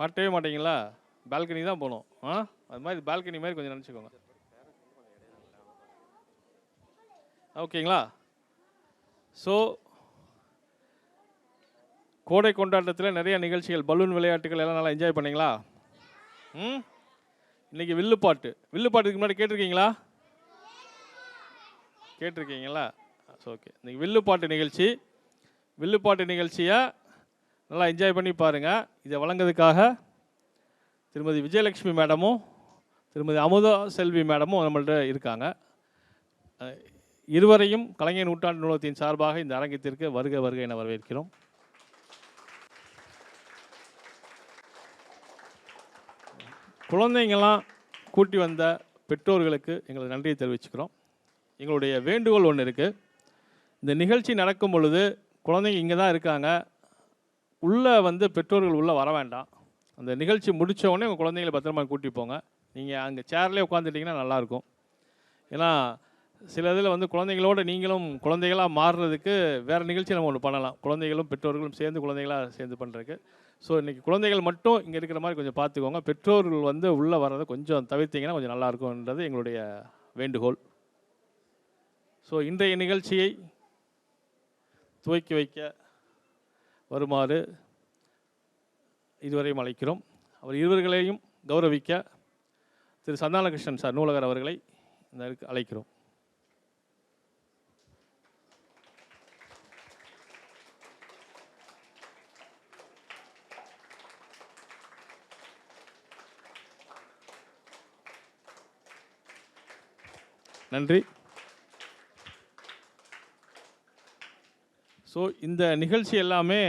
மாட்டவே மாட்டீங்களா? பால்கனி தான் போகணும். அது மாதிரி பால்கனி மாதிரி கொஞ்சம் நினச்சிக்கோங்க. ஓகேங்களா? ஸோ கோடை கொண்டாட்டத்தில் நிறைய நிகழ்ச்சிகள், பலூன் விளையாட்டுகள் எல்லாம் நல்லா என்ஜாய் பண்ணிங்களா? இன்றைக்கி வில்லுப்பாட்டுக்கு முன்னாடி கேட்டிருக்கீங்களா? கேட்டிருக்கீங்களா? ஓகே. இன்றைக்கி வில்லுப்பாட்டு நிகழ்ச்சியை நல்லா என்ஜாய் பண்ணி பாருங்கள். இதை வழங்குறதுக்காக திருமதி விஜயலட்சுமி மேடமும் திருமதி அமுதா செல்வி மேடமும் நம்மள்ட்ட இருக்காங்க. இருவரையும் கலைஞர் நூற்றாண்டு நூலகத்தின் சார்பாக இந்த அரங்கத்திற்கு வருக வருக என வரவேற்கிறோம். குழந்தைங்கள்லாம் கூட்டி வந்த பெற்றோர்களுக்கு எங்களுக்கு நன்றியை தெரிவிச்சுக்கிறோம். எங்களுடைய வேண்டுகோள் ஒன்று இருக்குது. இந்த நிகழ்ச்சி நடக்கும் பொழுது குழந்தைங்க இங்கே தான் இருக்காங்க, உள்ளே பெற்றோர்கள் உள்ளே வர வேண்டாம். அந்த நிகழ்ச்சி முடித்தவொடனே உங்கள் குழந்தைங்களை பத்திரமா கூட்டி போங்க. நீங்கள் அங்கே சேர்லேயே உட்காந்துட்டிங்கன்னா நல்லாயிருக்கும். ஏன்னா சில இதில் குழந்தைங்களோட நீங்களும் குழந்தைகளாக மாறுறதுக்கு வேறு நிகழ்ச்சி நம்ம ஒன்று பண்ணலாம். குழந்தைகளும் பெற்றோர்களும் சேர்ந்து குழந்தைகளாக சேர்ந்து பண்ணுறதுக்கு. ஸோ இன்றைக்கி குழந்தைகள் மட்டும் இங்கே இருக்கிற மாதிரி கொஞ்சம் பார்த்துக்கோங்க. பெற்றோர்கள் உள்ளே வர்றதை கொஞ்சம் தவிர்த்திங்கன்னா கொஞ்சம் நல்லாயிருக்கும்ன்றது எங்களுடைய வேண்டுகோள். ஸோ இன்றைய நிகழ்ச்சியை துவக்கி வைக்க வருமாறு இதுவரையும் அழைக்கிறோம். அவர் இருவர்களையும் கௌரவிக்க திரு சந்தானகிருஷ்ணன் சார் நூலகர் அவர்களை அழைக்கிறோம். நன்றி. ஸோ இந்த நிகழ்ச்சி எல்லாமே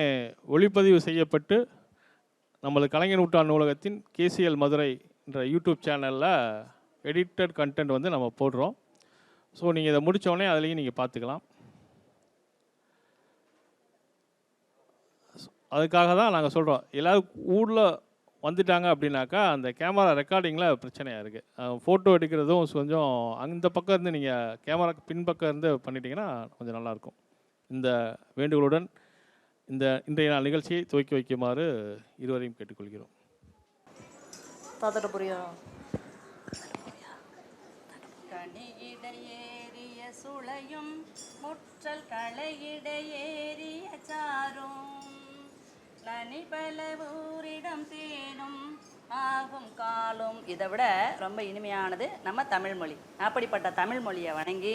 ஒளிப்பதிவு செய்யப்பட்டு நம்மளுக்கு கலைஞர் நூற்றாண்டு நூலகத்தின் KCL மதுரை என்ற யூடியூப் சேனலில் எடிட்டட் கண்டென்ட் நம்ம போடுறோம். ஸோ நீங்கள் இதை முடித்தோடனே அதுலேயும் நீங்கள் பார்த்துக்கலாம். அதுக்காக தான் நாங்கள் சொல்கிறோம், எல்லோரும் ஊரில் வந்துட்டாங்க அப்படின்னாக்கா அந்த கேமரா ரெக்கார்டிங்கில் பிரச்சனையாக இருக்குது. ஃபோட்டோ எடுக்கிறதும் கொஞ்சம் அந்த பக்கம் இருந்து நீங்கள் கேமராக்கு பின்பக்கம் இருந்து பண்ணிட்டீங்கன்னா கொஞ்சம் நல்லாயிருக்கும். இந்த வேண்டுகோளுடன் இன்றைய நாள் நிகழ்ச்சியை துவக்கி வைக்குமாறு இருவரையும் கேட்டுக்கொள்கிறோம். சுளையும் முற்றல் களையிடையேறிய சாரும் நனிபல ஊரிடம் தேனும் ஆகும் காலும். இதை விட ரொம்ப இனிமையானது நம்ம தமிழ்மொழி. அப்படிப்பட்ட தமிழ்மொழியை வணங்கி,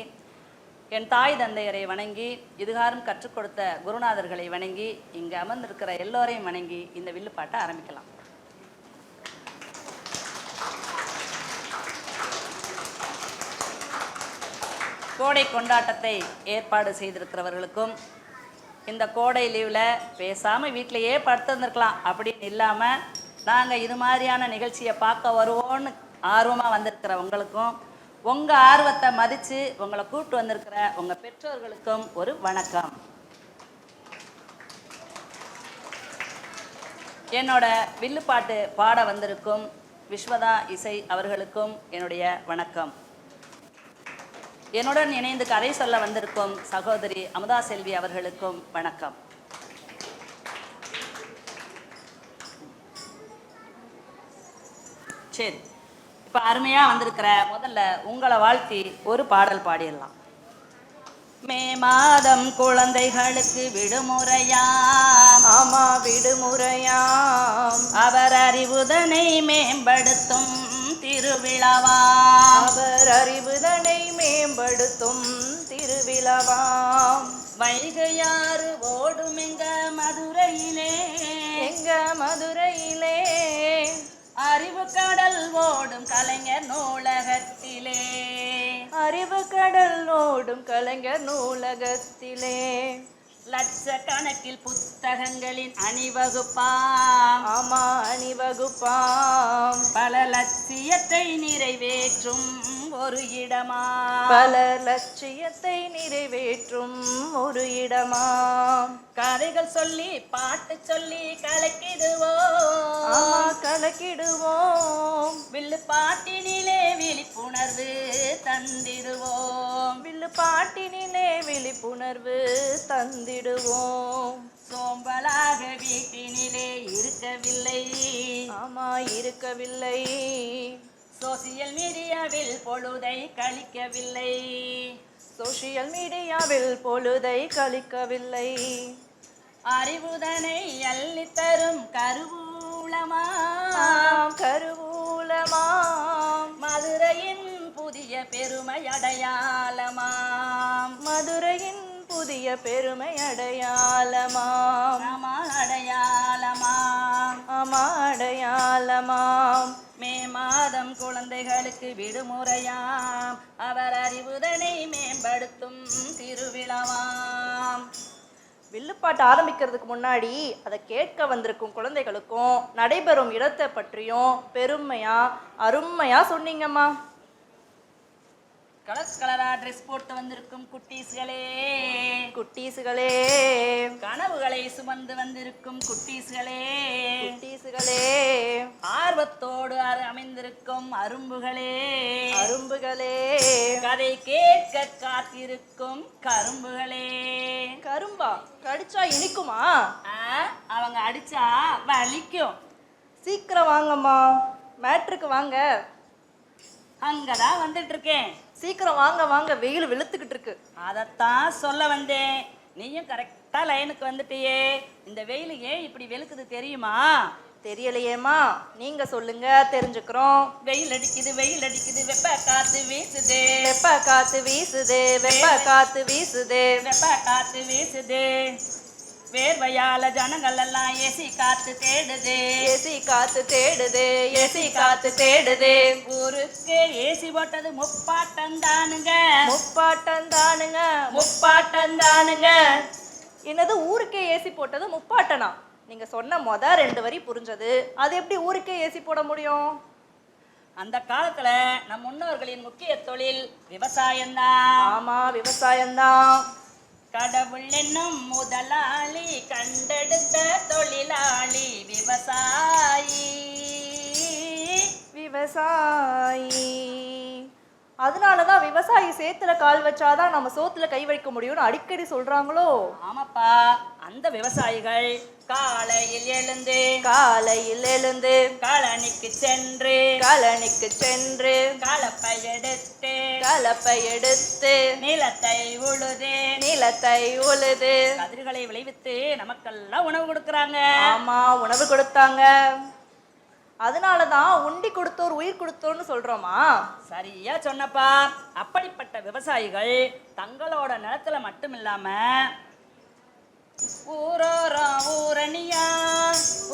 என் தாய் தந்தையரை வணங்கி, இதுகாரும் கற்றுக் கொடுத்த குருநாதர்களை வணங்கி, இங்கே அமர்ந்திருக்கிற எல்லோரையும் வணங்கி இந்த வில்லுப்பாட்டை ஆரம்பிக்கலாம். கோடை கொண்டாட்டத்தை ஏற்பாடு செய்திருக்கிறவர்களுக்கும், இந்த கோடை லீவில் பேசாமல் வீட்டிலையே படுத்திருந்துருக்கலாம் அப்படின்னு இல்லாமல் நாங்கள் இது மாதிரியான நிகழ்ச்சியை பார்க்க வருவோன்னு ஆர்வமாக வந்திருக்கிற உங்களுக்கும், உங்கள் ஆர்வத்தை மதித்து உங்களை கூப்பிட்டு வந்திருக்கிற உங்கள் பெற்றோர்களுக்கும் ஒரு வணக்கம். என்னோட வில்லுப்பாட்டு பாட வந்திருக்கும் விஸ்வதா இசை அவர்களுக்கும் என்னுடைய வணக்கம். என்னுடன் இணைந்து கதை சொல்ல வந்திருக்கும் சகோதரி அமுதா செல்வி அவர்களுக்கும் வணக்கம். சரி, இப்போ அருமையாக வந்திருக்கிற முதல்ல உங்களை வாழ்த்தி ஒரு பாடல் பாடிடலாம். மே மாதம் குழந்தைகளுக்கு விடுமுறையாம், ஆமா விடுமுறையாம், அவர் அறிவுதனை மேம்படுத்தும் திருவிழாவாம், அவர் அறிவுதனை மேம்படுத்தும் திருவிழாவாம். வைகையாறு ஓடும் எங்க மதுரையிலே, எங்க மதுரையிலே, அறிவு கடல் ஓடும் கலைஞர் நூலகத்திலே, அறிவு கடல் ஓடும் கலைஞர் நூலகத்திலே, லட்சக்கணக்கில் புத்தகங்களின் அணிவகுப்பாம், ஆமா அணிவகுப்பாம், பல லட்சியத்தை நிறைவேற்றும் ஒரு இடமா, பல லட்சியத்தை நிறைவேற்றும் ஒரு இடமாம். கதைகள் சொல்லி பாட்டு சொல்லி கலக்கிடுவோம், ஆமா கலக்கிடுவோம், வில்லு பாட்டினிலே விழிப்புணர்வு தந்திடுவோம், வில்லு பாட்டினிலே விழிப்புணர்வு தந்திடுவோம். சோம்பலாக வீட்டினிலே இருக்கவில்லை. ஆமா இருக்கவில்லை. சோசியல் மீடியாவில் பொழுதை கழிக்கவில்லை. சோசியல் மீடியாவில் பொழுதை கழிக்கவில்லை. அறிவுதனை அள்ளித்தரும் கருவூலமாம் கருவூலமாம் மதுரையின் புதிய பெருமை அடையாளமாம். மதுரையின் புதிய பெருமை அடையாளமாம். ஆமா அடையாளமாம். ஆமா அடையாளமாம். மே மாதம் குழந்தைகளுக்கு விடுமுறையாம். அவர் அறிவுதனை மேம்படுத்தும் திருவிழாவாம். வில்லுப்பாட்டு ஆரம்பிக்கிறதுக்கு முன்னாடி அதை கேட்க வந்திருக்கும் குழந்தைகளுக்கும் நடைபெறும் இடத்தை பற்றியும் பெருமையா அருமையா சொன்னீங்கம்மா. கலர் கலரா ட்ரெஸ் போட்டு வந்திருக்கும் குட்டீஸ்களே, குட்டீஸுகளே, கனவுகளை சுமந்து வந்திருக்கும் குட்டீஸ்களே, குட்டீஸுகளே, ஆர்வத்தோடு அமைந்திருக்கும் அரும்புகளே, அரும்புகளே, கதை கேட்க காத்திருக்கும் கரும்புகளே. கரும்பா கடிச்சா இனிக்குமா? அவங்க அடிச்சா வலிக்கும். சீக்கிரம் வாங்கம்மா, மேட்ருக்கு வாங்க. அங்கதான் வந்துட்டு இருக்கேன். சீக்கிரம் வாங்க வாங்க, வெயில் வெளுத்துக்கிட்டு இருக்கு. அதைத்தான் சொல்ல வந்தேன். நீயும் கரெக்டா லைனுக்கு வந்துட்டியே. இந்த வெயில் ஏன் இப்படி வெளுக்குது தெரியுமா? தெரியலையேம்மா, நீங்க சொல்லுங்க, தெரிஞ்சுக்கிறோம். வெயில் அடிக்குது, வெயில் அடிக்குது, வெப்ப காத்து வீசுது, வெப்ப காத்து வீசுது, வெப்ப காத்து வீசுது, வெப்ப காத்து வீசுது. வேர்வையால ஜனங்கள் எல்லாம் ஏசி காத்து தேடுது, ஏசி காத்து தேடுது, ஏசி காத்து தேடுது. ஊருக்கு ஏசி போட்டது முப்பாட்டந்தானுங்க, முப்பாட்டந்தானுங்க, முப்பாட்டந்தானுங்க. என்னது ஊருக்கே ஏசி போட்டது முப்பாட்டனா? நீங்க சொன்ன 2 வரி புரிஞ்சது. அது எப்படி ஊருக்கே ஏசி போட முடியும்? அந்த காலத்துல நம் முன்னோர்களின் முக்கிய தொழில் விவசாயம்தான். ஆமா விவசாயம்தான். கடவுள் என்னும் முதலாளி கண்டெடுத்த தொழிலாளி விவசாயி, விவசாயி. அதனாலதான் விவசாயி சேத்துல கால் வச்சாதான் நம்ம சோத்துல கை வைக்க முடியும்னு அடிக்கடி சொல்றாங்களோ? ஆமாப்பா. அந்த விவசாயிகள் காலையில் எழுந்து கழனிக்கு சென்று கலப்பை எடுத்து நிலத்தை உழுது கதிர்களை விளைவித்து நமக்கெல்லாம் உணவு கொடுக்கறாங்க. ஆமா உணவு கொடுத்தாங்க. அதனாலதான் உண்டி கொடுத்தோர் உயிர் கொடுத்தோர்னு சொல்றோமா? சரியா சொன்னப்பா. அப்படிப்பட்ட விவசாயிகள் தங்களோட நிலத்துல மட்டும் இல்லாம ஊரோரம் ஊரணியா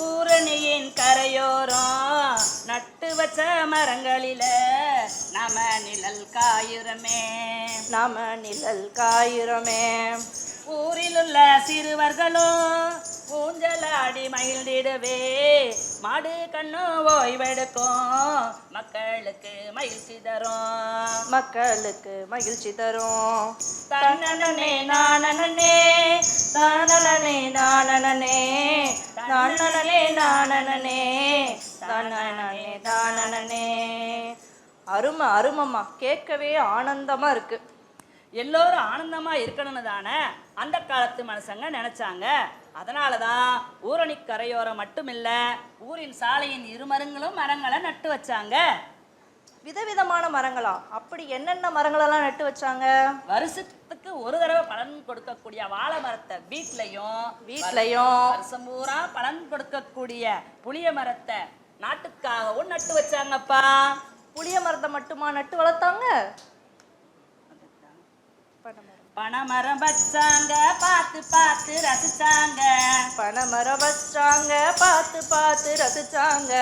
ஊரணியின் கரையோரம் நட்டு வச்ச மரங்களில நாம நிழல் காயுறமே. ஊரில் உள்ள சிறுவர்களும் ஊஞ்சலாடி மகிழ்ந்திடவே மாடு கண்ணு ஓய்வெடுக்கும் மக்களுக்கு மகிழ்ச்சி தரும். தன்னனே நானனே தானனே நானனே தானனே நானனே தானனே தானனே. அருமை அருமம்மா, கேட்கவே ஆனந்தமா இருக்கு. எல்லோரும் ஆனந்தமா இருக்கணும்னு தானே அந்த காலத்து மனுஷங்க நினைச்சாங்க. அதனாலதான் ஊரணி கரையோரம் மட்டுமில்ல ஊரின் சாலையின் இருமரங்களும் மரங்களை நட்டு வச்சாங்க. விதவிதமான மரங்களா? அப்படி என்னென்ன மரங்களெல்லாம் நட்டு வச்சாங்க? வருஷத்துக்கு ஒரு தடவை பலன் கொடுக்கக்கூடிய வாழை மரத்தை வீட்லயும் வருஷம் பூரா பலன் கொடுக்கக்கூடிய புளிய மரத்தை நாட்டுக்காகவும் நட்டு வச்சாங்கப்பா. புளிய மரத்தை மட்டுமா நட்டு வளர்த்தாங்க? பனைமரம் வச்சாங்க, பார்த்து பார்த்து ரசிச்சாங்க. பனைமரம் வச்சாங்க, பார்த்து பார்த்து ரசிச்சாங்க.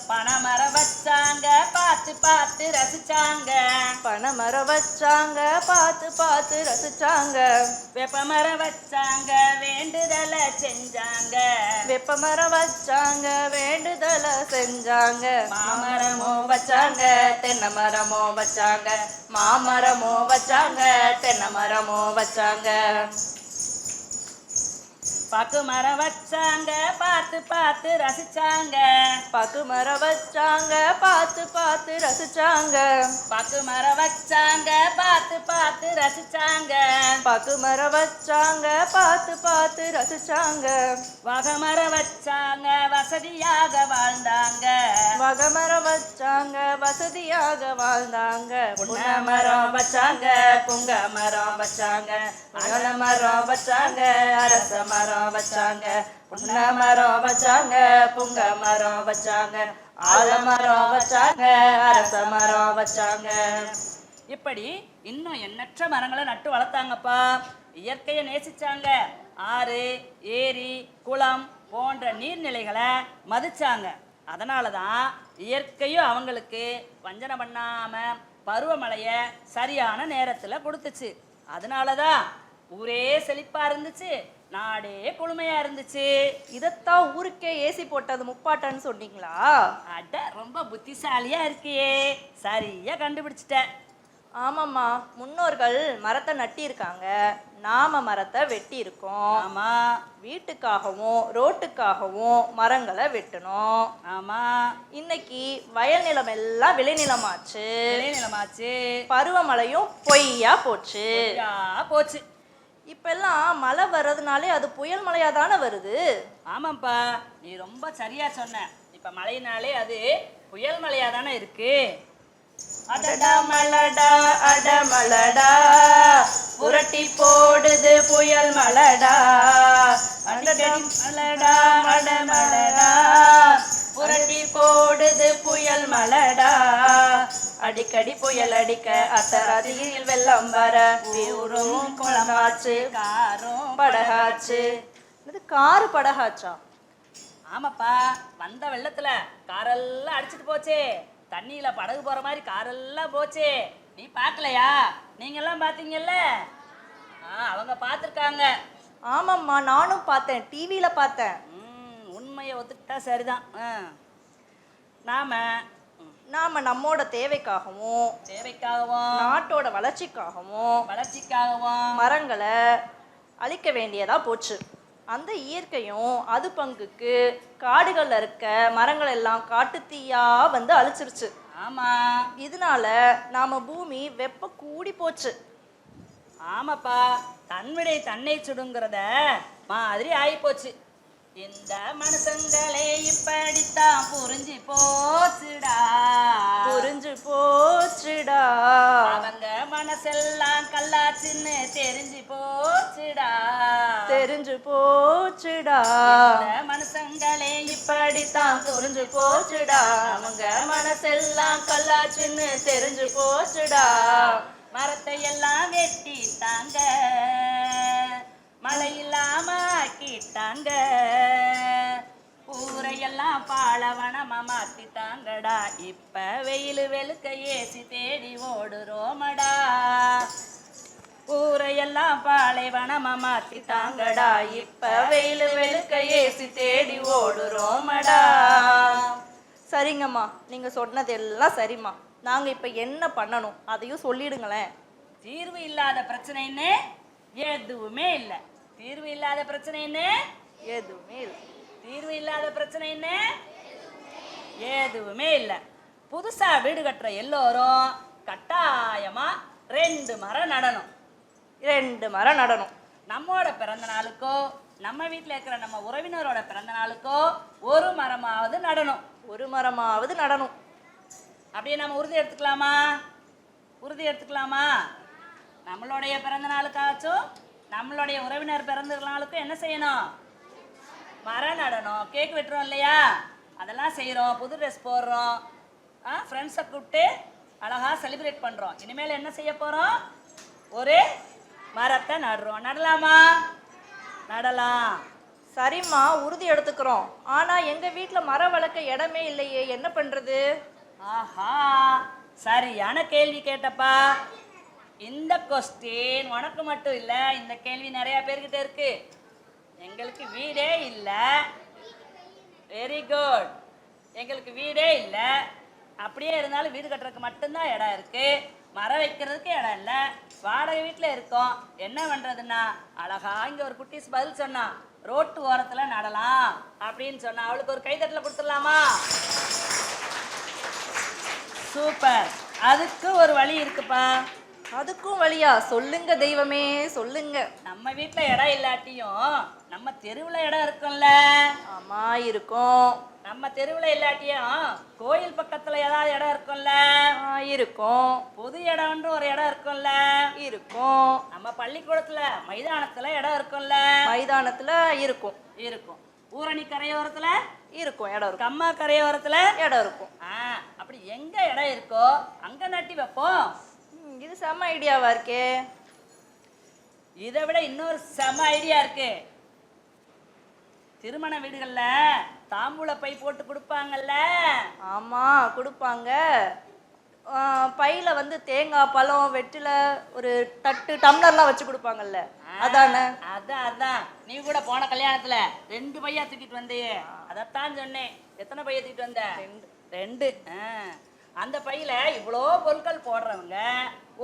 பனைமரம் வச்சாங்க, பார்த்து பார்த்து ரசிச்சாங்க. பனைமரம் வச்சாங்க, பார்த்து பார்த்து ரசிச்சாங்க. வேப்பமரம் வச்சாங்க, வேண்டுதல செஞ்சாங்க. வேப்பமரம் வச்சாங்க, வேண்டுதல செஞ்சாங்க. மாமரமும் வச்சாங்க, தென்னை மரமும் வச்சாங்க. மாமரமும் வச்சாங்க, தென்னை மரமும் வச்சாங்க. பாக்கு மரம் வச்சாங்க பார்த்து பார்த்து ரசிச்சாங்க. பாக்கு மரம் வச்சாங்க பார்த்து பார்த்து ரசிச்சாங்க. பாக்கு மரம் வச்சாங்க பார்த்து பார்த்து ரசிச்சாங்க. பாக்கு மரம் வச்சாங்க பார்த்து பார்த்து ரசிச்சாங்க. வகமரம் வச்சாங்க வசதியாக வாழ்ந்தாங்க. வகமரம் வச்சாங்க வசதியாக வாழ்ந்தாங்க. புன்ன மரம் வச்சாங்க புங்க மரம் வச்சாங்க. அகல மரம் வச்சாங்க அரச மரம் வச்சாங்க. புன்ன மரம் வச்சாங்க புங்க மரம் வச்சாங்க. ஆலமரம் வச்சாங்க அரச மரம் வச்சாங்க. இப்படி இன்னும் எண்ணற்ற மரங்களை நட்டு வளர்த்தாங்கப்பா. இயற்கையை நேசிச்சாங்க. ஆறு ஏரி குளம் போன்ற நீர்நிலைகளை மதிச்சாங்க. அதனால தான் இயற்கையும் அவங்களுக்கு வஞ்சனை பண்ணாம பருவமழையை சரியான நேரத்தில் கொடுத்துச்சு. அதனால தான் ஊரே செழிப்பா இருந்துச்சு, நாடே குளுமையா இருந்துச்சு. இதத்தான் ஊருக்கே ஏசி போட்டது முப்பாட்டன்னு சொன்னீங்களா? அட ரொம்ப புத்திசாலியா இருக்கியே, சரியா கண்டுபிடிச்சிட்ட. ஆமாம்மா, முன்னோர்கள் மரத்தை நட்டியிருக்காங்க, நாம மரத்தை வெட்டி இருக்கோம். ஆமா. வீட்டுக்காகவும் ரோட்டுக்காகவும் மரங்களை வெட்டணும். ஆமா. இன்னைக்கு வயல் நிலம் எல்லாம் விளைநிலமாச்சு. நிலமாச்சு. பருவமழையும் பொய்யா போச்சு. போச்சு. இப்பெல்லாம் மழை வர்றதுனாலே அது புயல் மழையா தானே வருது. ஆமாப்பா, நீ ரொம்ப சரியா சொன்ன. இப்ப மழையினாலே அது புயல் மழையா தானே இருக்கு. அடடா மலடா அடமலடா புரட்டி போடுது புயல் மலடா. அடடா மலடா அடமலடா புரட்டி போடுது புயல் மலடா. அடிக்கடி புயல் அடிக்க அத்தராதியில் வெள்ளம் வர ஊரும் குளமாச்சு காரும் படகாச்சு. இது காரு படகாச்சா? ஆமாப்பா, வந்த வெள்ளத்துல காரெல்லாம் அடிச்சிட்டு போச்சே. தண்ணியில படகு போற மாதிரி காரெல்லாம் போச்சே. நீ பார்க்கலையா? நீங்க எல்லாம் பாத்தீங்கல்ல? அவங்க பார்த்துருக்காங்க. ஆமாம்மா, நானும் பார்த்தேன், டிவியில பார்த்தேன். உண்மையை ஒத்துக்கிட்டா சரிதான். நாம நம்மோட தேவைக்காகவும் நாட்டோட வளர்ச்சிக்காகவும் மரங்களை அழிக்க வேண்டியதா போச்சு. அந்த இயற்கையும் அது பங்குக்கு காடுகள்ல இருக்க மரங்கள் எல்லாம் காட்டுத்தீயா வந்து அழிச்சிருச்சு. ஆமா. இதனால நாம பூமி வெப்ப கூடி போச்சு. ஆமாப்பா, தன்விடை தன்னை சுடுங்கிறத மாதிரி ஆகி போச்சு. இந்த மனுஷங்களே இப்படித்தான் புரிஞ்சு போச்சுடா. அவங்க மனசெல்லாம் கல்லாச்சுன்னு தெரிஞ்சு போச்சுடா. இந்த மனுஷங்களே இப்படித்தான் புரிஞ்சு போச்சுடா. அவங்க மனசெல்லாம் கல்லாச்சுன்னு தெரிஞ்சு போச்சுடா. மரத்தை எல்லாம் வெட்டிட்டாங்க, மழை இல்லாம ஆக்கிட்டாங்க. ஊரையெல்லாம் பாலவனமா மாத்திட்டாங்கடா. இப்ப வெயில் வெளுக்க ஏசி தேடி ஓடுறோமடா. ஊரையெல்லாம் பாலைவனமா மாத்திட்டாங்கடா. இப்ப வெயில் வெளுக்க ஏசி தேடி ஓடுறோமடா. சரிங்கம்மா, நீங்க சொன்னது எல்லாம் சரிம்மா. நாங்க இப்ப என்ன பண்ணணும் அதையும் சொல்லிடுங்களேன். தீர்வு இல்லாத பிரச்சனைன்னு எதுவுமே இல்லை. தீர்வு இல்லாத பிரச்சனைன்னு எதுவுமே இல்லை. தீர்வு இல்லாத பிரச்சனைன்னு எதுவுமே இல்லை. புதுசா வீடு கட்டுற எல்லோரும் கட்டாயமா 2 மரம் நடணும். 2 மரம் நடணும். நம்மோட பிறந்த நாளுக்கோ நம்ம வீட்டில் இருக்கிற நம்ம உறவினரோட பிறந்த நாளுக்கோ 1 மரமாவது நடணும். 1 மரமாவது நடணும். அப்படியே நம்ம உறுதி எடுத்துக்கலாமா? நம்மளுடைய பிறந்த நாளுக்காச்சும் நம்மளுடைய உறவினர் பிறந்த நாளுக்கும் என்ன செய்யணும்? மரம் நடணும். கேக் வெட்டுறோம் இல்லையா, அதெல்லாம் செய்கிறோம். புது ட்ரெஸ் போடுறோம். ஃப்ரெண்ட்ஸை கூப்பிட்டு அழகாக செலிப்ரேட் பண்ணுறோம். இனிமேல் என்ன செய்ய போகிறோம்? ஒரு மரத்தை நடுறோம். நடலாமா? நடலாம். சரிம்மா, உறுதி எடுத்துக்கிறோம். ஆனால் எங்கள் வீட்டில் மரம் வளர்க்க இடமே இல்லையே, என்ன பண்ணுறது? ஆஹா, சரியான கேள்வி கேட்டப்பா. இந்த கொஸ்டின் உனக்கு மட்டும் இல்லை, இந்த கேள்வி நிறைய பேர்கிட்ட இருக்கு. எங்களுக்கு வீடே இல்லை. Very good. எங்களுக்கு வீடே இல்லை. அப்படியே இருந்தாலும் வீடு கட்டுறதுக்கு மட்டும்தான் இடம் இருக்கு, மரம் வைக்கிறதுக்கு இடம் இல்லை. வாடகை வீட்டில் இருக்கோம். என்ன பண்ணுறதுன்னா, அழகா இங்கே ஒரு குட்டீஸ் பதில் சொன்னான். ரோட்டு ஓரத்துல நடலாம் அப்படின்னு சொன்னா அவளுக்கு ஒரு கைத்தட்டல கொடுத்துடலாமா? சூப்பர். அதுக்கு ஒரு வழி இருக்குப்பா. அதுக்கும் வழியா? சொல்லுங்க தெய்வமே சொல்லுங்க. நம்ம வீட்ல இடம் இல்லாட்டியும் நம்ம தெருவுல இடம் இருக்கும்ல. ஆமா இருக்கும். நம்ம தெருவுல இல்லாட்டியும் கோயில் பக்கத்துல ஏதாவது இடம் இருக்கும்ல. இருக்கும். பொது இடம்ன்ற ஒரு இடம் இருக்கும்ல. இருக்கும். நம்ம பள்ளிக்கூடத்துல மைதானத்துல இடம் இருக்கும்ல. மைதானத்துல இருக்கும். இருக்கும். ஊரணி கரையோரத்துல இருக்கும் இடம் இருக்கும். கம்மா கரையோரத்துல இடம் இருக்கும். அப்படி எங்க இடம் இருக்கோ அங்க நட்டி வைப்போம். இது செம்ம ஐடியாவா இருக்கே. இதை விட இன்னொரு செம ஐடியா இருக்கு. திருமண வீடுகள்ல தாம்பூல பை போட்டு கொடுப்பாங்கல்ல. ஆமா கொடுப்பாங்க. பையில வந்து தேங்காய் பழம் வெற்றிலை ஒரு தட்டு டம்ளர்லாம் வச்சு கொடுப்பாங்கல்ல, அதானே? அதான் நீ கூட போன கல்யாணத்துல 2 பையா தூக்கிட்டு வந்தியே, அதத்தான் சொன்னேன். எத்தனை பைய தூக்கிட்டு வந்த? 2. அந்த பையில இவ்வளோ பொருட்கள் போடுறவங்க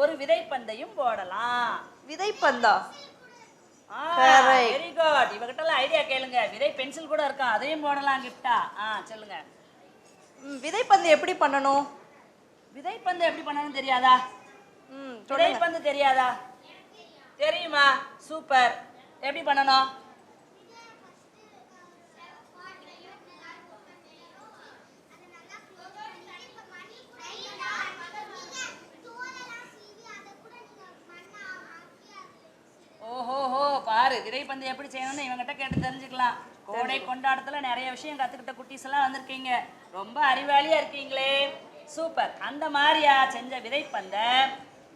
ஒரு விதைப்பந்தையும் போடலாம். விதைப்பந்தா? Very good. இவகிட்ட எல்லாம் ஐடியா கேளுங்க. விதை பென்சில் கூட இருக்கா, அதையும் போடலாம் கிஃப்டா. சொல்லுங்க. விதைப்பந்து எப்படி பண்ணணும்? விதைப்பந்து எப்படி பண்ணணும் தெரியாதா? விதைப்பந்து தெரியாதா? தெரியுமா? சூப்பர். எப்படி பண்ணணும்? ஓஹோஹோ பாரு, விதைப்பந்து எப்படி செய்யணும்னு இவங்கிட்ட கேட்டு தெரிஞ்சுக்கலாம். கோடை கொண்டாட்டத்துல நிறைய விஷயம் கத்துக்கிட்ட குட்டீஸ் எல்லாம் வந்திருக்கீங்க. ரொம்ப அறிவாளியா இருக்கீங்களே. சூப்பர். அந்த மாதிரியா செஞ்ச விதைப்பந்த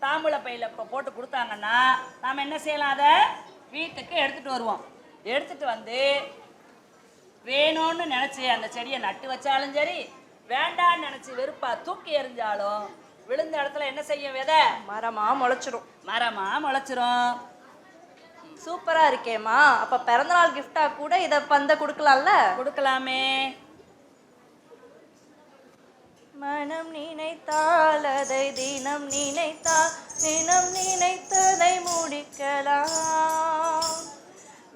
தாம்பூல பையில போட்டு கொடுத்தாங்கன்னா நாம என்ன செய்யலாம்? அதை வீட்டுக்கு எடுத்துட்டு வருவோம். எடுத்துட்டு வந்து வேணும்னு நினைச்சு அந்த செடியை நட்டு வச்சாலும் சரி, வேண்டான்னு நினைச்சு வெறுப்பா தூக்கி எறிஞ்சாலும் விழுந்த இடத்துல என்ன செய்யும்? விதை மரமா முளைச்சிரும். மரமா முளைச்சிரும். சூப்பரா இருக்கேம்மா. அப்ப பிறந்தநாள் கிஃப்டா கூட இத பந்த கொடுக்கலாம்ல? கொடுக்கலாமே. மனம் நினைத்தால் அதை தினம் நினைத்தால் தினம் நினைத்ததை முடிக்கலாம்.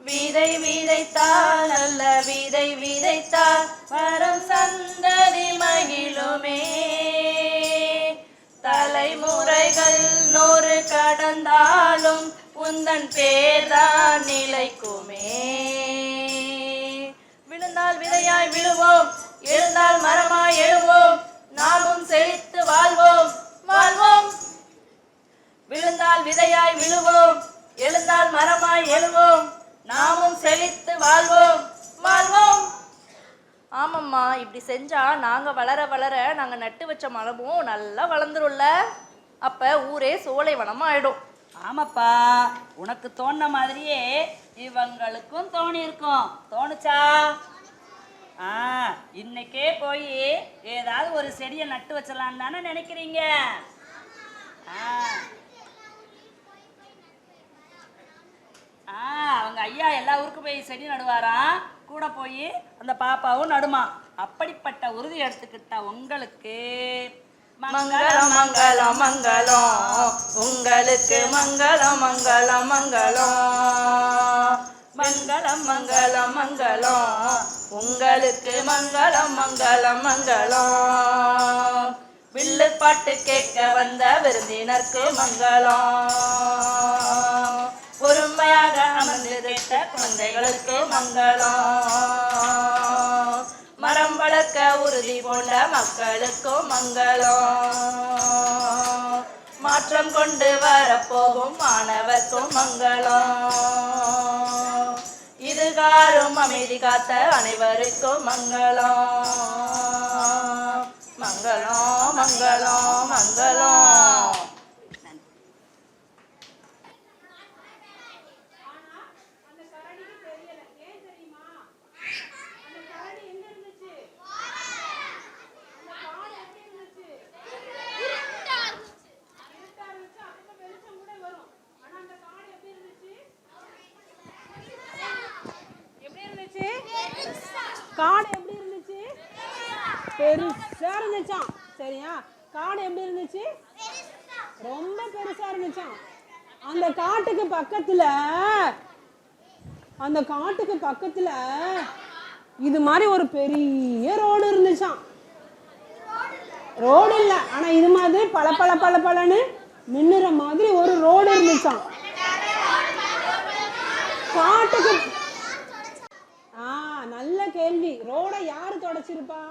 விதை விதைத்தால் நல்ல விதை விதைத்தால் வரும் சந்ததி மகிழுமே. தலைமுறைகள் 100 கடந்தாலும் உந்தன் பேர்தான் நிலைக்குமே. விழுந்தால் விதையாய் விழுவோம், எழுந்தால் மரமாய் எழுவோம், நாமும் செழித்து வாழ்வோம் வாழ்வோம். விழுந்தால் விதையாய் விழுவோம், எழுந்தால் மரமாய் எழுவோம், நாமும் செழித்து வாழ்வோம் வாழ்வோம். ஆமாம்மா, இப்படி செஞ்சா நாங்க வளர வளர நாங்க நட்டு வச்ச மரமும் நல்லா வளர்ந்துரும்ல. அப்ப ஊரே சோலை வனமா ஆயிடும். ஆமாப்பா, உனக்கு தோணுன மாதிரியே இவங்களுக்கும் தோணி இருக்கும். தோணுச்சா? இன்னைக்கே போய் ஏதாவது ஒரு செடியை நட்டு வச்சலான்னு தானே நினைக்கிறீங்க? அவங்க ஐயா எல்லா ஊருக்கும் போய் செடி நடுவாராம். கூட போய் அந்த பாப்பாவும் நடுமா. அப்படிப்பட்ட உறுதி எடுத்துக்கிட்ட உங்களுக்கு மங்களம் மங்களம் மங்களம், உங்களுக்கு மங்களம் மங்களம் மங்களம். மங்களம் மங்களம் மங்களம், உங்களுக்கு மங்களம் மங்களம் மங்களம். வில்லு பாட்டு கேட்க வந்த விருந்தினருக்கு மங்களம். பொறுமையாக அமர்ந்திருந்த குழந்தைகளுக்கு மங்களம். மரம் வளர்க்க உறுதி கொண்ட மக்களுக்கும் மங்களம். மாற்றம் கொண்டு வரப்போகும் மாணவர்க்கும் மங்களம். இதுகாரும் அமைதி காத்த அனைவருக்கும் மங்களம். மங்களம் மங்களம் மங்களம். காடு எப்படி இருந்துச்சு? பெருசா இருந்துச்சாம். சரியா? காடு எப்படி இருந்துச்சு? ரொம்ப பெருசா இருந்துச்சாம். அந்த காட்டுக்கு பக்கத்துல அந்த காட்டுக்கு பக்கத்துல இது மாதிரி ஒரு பெரிய ரோடு இருந்துச்சாம். ரோடு இல்லை, ஆனா இது மாதிரி பல பல பல பலன்னு மின்னுற மாதிரி ஒரு ரோடு இருந்துச்சாம் காட்டுக்கு. நல்ல கேள்வி. ரோட யாரு தொடச்சிருப்பா?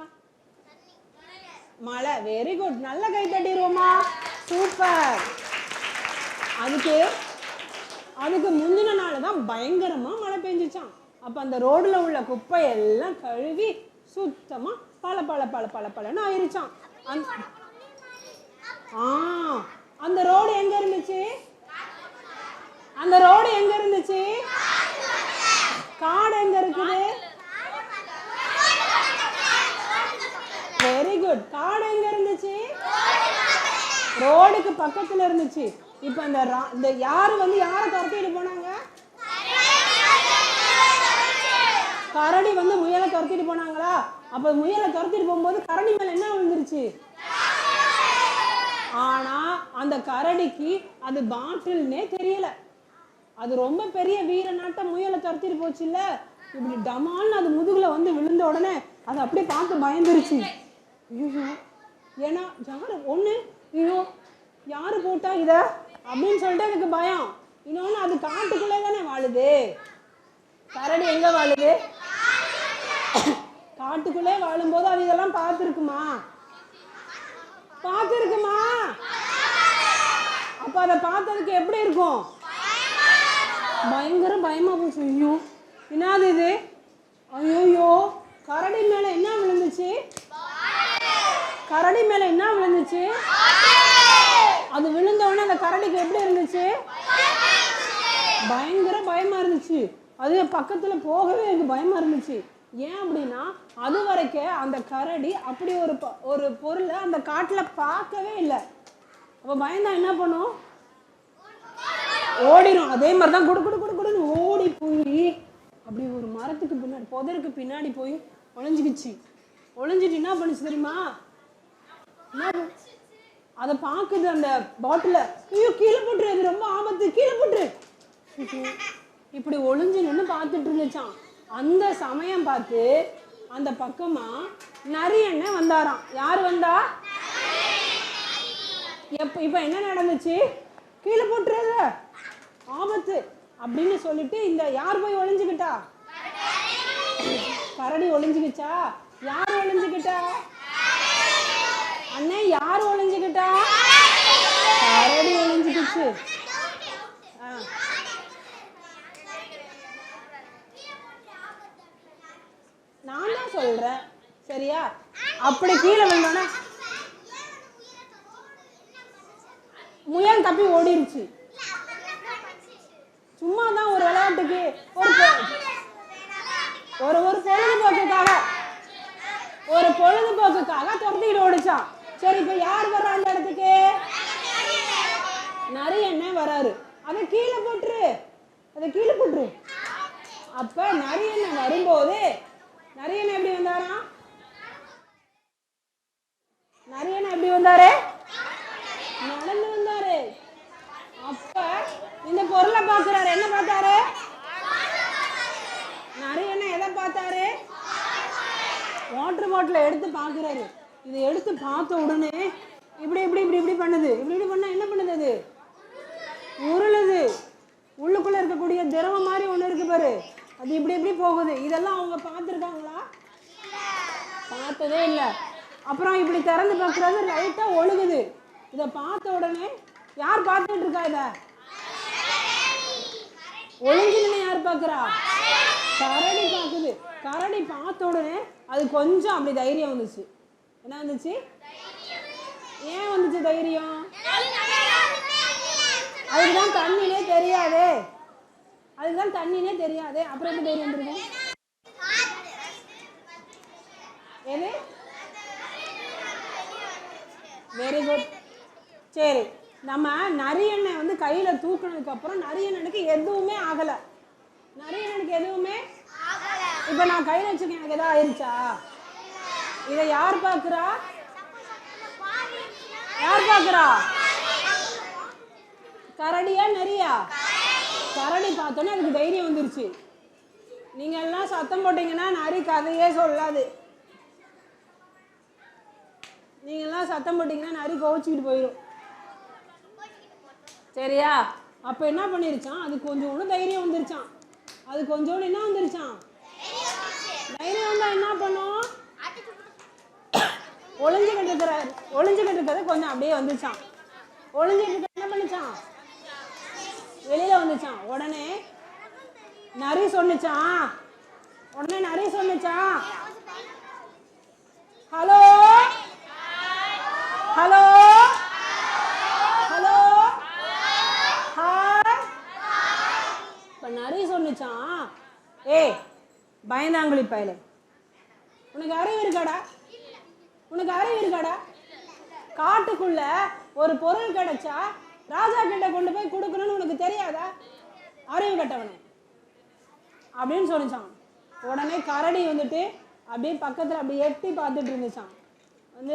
மழை. வெரி குட், நல்ல கை தட்டிடுவோமா? சூப்பர். அதுக்கு முந்தின நாள் தான் பயங்கரமா மழை பெஞ்சிச்சான். அப்ப அந்த ரோடுல உள்ள குப்பையெல்லாம் கழுவி சுத்தமா பல பல பல பல பலன்னு ஆயிருச்சான். அந்த ரோடு எங்க இருந்துச்சு? அந்த ரோடு எங்க இருந்துச்சு? காடு எங்க இருக்குது? Very good. காடு எங்க இருந்துச்சு? ரோடுக்கு பக்கத்துல இருந்துச்சு. இப்ப இந்த யாரு வந்து யாரை துரத்திட்டு போனாங்க? கரடி வந்து முயலை துரத்திட்டு போனாங்களா? அப்ப முயலை துரத்திட்டு போகும்போது கரடி மேல என்ன விழுந்துருச்சு? ஆனா அந்த கரடிக்கு அது பாட்டில்னே தெரியல. அது ரொம்ப பெரிய வீர நாட்ட முயலை துரத்திட்டு போச்சு இல்ல. இப்படி டமால்னு அது முதுகுல வந்து விழுந்த உடனே அது அப்படியே பார்த்து பயந்துருச்சு. ஐயோ, ஏன்னா யாரு ஒண்ணு, ஐயோ யாரு போட்டா இத அப்படின்னு சொல்லிட்டு அதுக்கு பயம். இன்னொன்னு அது காட்டுக்குள்ளே தானே வாழுது. கரடி எங்க வாழுது? காட்டுக்குள்ளே வாழும்போது அது இதெல்லாம் பார்த்துருக்குமா? பார்த்துருக்குமா? அப்ப அதை பார்த்ததுக்கு எப்படி இருக்கும்? பயங்கர பயமா போச்சு. ஐயோ என்னது இது? ஐயோ, கரடி மேல என்ன விழுந்துச்சு? கரடி மேல என்ன விழுந்துச்சு? அது விழுந்த உடனே அந்த கரடிக்கு எப்படி இருந்துச்சு? பயங்கர பயமா இருந்துச்சு. அது பக்கத்துல போகவே எனக்கு பயமா இருந்துச்சு. ஏன் அப்படின்னா அது வரைக்கும் அந்த கரடி அப்படி ஒரு பொருளை அந்த காட்டுல பார்க்கவே இல்லை. அப்ப பயந்தா என்ன பண்ணும்? ஓடிடும். அதே மாதிரிதான் குடு குடு குடு குடுன்னு ஓடி போய் அப்படி ஒரு மரத்துக்கு பின்னாடி புதருக்கு பின்னாடி போய் ஒளிஞ்சுக்கிச்சு. ஒளிஞ்சிட்டு என்ன பண்ணுச்சு தெரியுமா? அதை பாக்குது அந்த பாட்டில. ஐயோ கீழே போட்டுரு, அது ரொம்ப ஆபத்து, கீழே போட்டுரு. இப்படி ஒளிஞ்சு நின்று பார்த்துட்டு இருந்துச்சான். அந்த சமயம் பார்த்து அந்த பக்கமா நரியண்ணன் வந்தாராம். யாரு வந்தா? இப்ப என்ன நடந்துச்சு? கீழே போட்டுறது ஆபத்து அப்படின்னு சொல்லிட்டு இந்த யார் போய் ஒளிஞ்சுக்கிட்டா? கரடி ஒளிஞ்சுக்கிச்சா? யார் ஒளிஞ்சுக்கிட்டா? அண்ணே யார் ஒளிஞ்சுக்கிட்டா? கரடி ஒளிஞ்சுக்கிச்சு. நான் தான் சொல்றேன் சரியா? அப்படி கீழே வந்தோன்னா முயல் தப்பி ஓடிருச்சு. சும்மா தான் ஒரு விளையாட்டுக்கு ஒரு பொழுதுபோக்குக்காக துரத்திட்டு ஓடிச்சான். சரி, இப்ப யார் வர்றா அந்த இடத்துக்கு? நரியண்ணன் வராரு. அதை கீழே போட்டுரு, அதை கீழே போட்டுரு. அப்ப நரியண்ணன் வரும்போது நரியண்ணன் எப்படி வந்தாரா? நரியண்ணன் எப்படி வந்தாரு? நடந்து வந்தாரு. அப்ப இந்த பொருளை பார்க்கிறாரு. என்ன பார்த்தாரு? நரியண்ணன் எதை பார்த்தாரு? வாட்டர் பாட்டிலை எடுத்து பார்க்கிறாரு. இதை எடுத்து பார்த்த உடனே இப்படி இப்படி இப்படி இப்படி பண்ணுது. இப்படி இப்படி பண்ணா என்ன பண்ணுது? அது உருளுது. உள்ளுக்குள்ள இருக்கக்கூடிய திரவம் மாதிரி ஒண்ணு இருக்கு பாரு, அது இப்படி இப்படி போகுது. இதெல்லாம் அவங்க பார்த்துருக்காங்களா? பார்த்ததே இல்லை. அப்புறம் இப்படி திறந்து பார்க்கறது, லைட்டா ஒழுகுது. இதை பார்த்த உடனே யார் பார்த்துட்டு இருக்கா? இத ஒளிஞ்சுன்னு யார் பார்க்கறா? கரடி பார்க்குது. கரடி பார்த்த உடனே அது கொஞ்சம் அப்படி தைரியம் வந்துச்சு. என்ன வந்துச்சு? ஏன் வந்துச்சு தைரியம்? அதுக்குதான் தண்ணினே தெரியாதே. அதுதான் தண்ணினே தெரியாதே. அப்புறம் எப்படி தைரியம் வந்துருக்கும்? எது? Very good. சரி, நம்ம நரியண்ணை வந்து கையில தூக்குனதுக்கு அப்புறம் நரியண்ணனுக்கு எதுவுமே ஆகல. நரியண்ணனுக்கு எதுவுமே இப்ப நான் கையில வச்சிருக்கேன், எனக்கு எதாவது ஆயிருச்சா? இதை யார் பார்க்கிறா? யார் பார்க்கிறா? கரடியா நரியா? கரடி பார்த்தோன்னே அதுக்கு தைரியம் வந்துருச்சு. நீங்க எல்லாம் சத்தம் போட்டீங்கன்னா நரி கதையே சொல்லாது. நீங்க எல்லாம் சத்தம் போட்டீங்கன்னா நரி கோவிச்சுக்கிட்டு போயிடும். சரியா? அப்ப என்ன பண்ணிருச்சான், அது கொஞ்சோண்டு தைரியம் வந்துருச்சான். அது கொஞ்சோண்டு என்ன வந்துருச்சான், தைரியம் வந்தா என்ன பண்ணும், ஒளிஞ்சுக்கிட்டு இருக்கிறது கொஞ்சம் அப்படியே வந்துச்சான். ஒளிஞ்சுக்கிட்டு என்ன பண்ணிச்சான், வெளியில வந்துச்சான். உடனே நரி சொன்னிச்சான், ஹலோ ஹலோ ஹலோ ஹாய். இப்ப நரி சொன்னிச்சான், ஏய் பயந்தாங்குழி பயலே, உனக்கு அறிவு இருக்காடா? காட்டுக்குள்ள ஒரு பொருள் கிடைச்சா ராஜா கிட்ட கொண்டு போய் கொடுக்கணும்னு உனக்கு தெரியாதா, அறிவு கட்டவனே அப்படின்னு சொன்னிச்சான். உடனே கரடி வந்துட்டு அப்படியே பக்கத்துல அப்படியே எட்டி பார்த்துட்டு இருந்துச்சான்.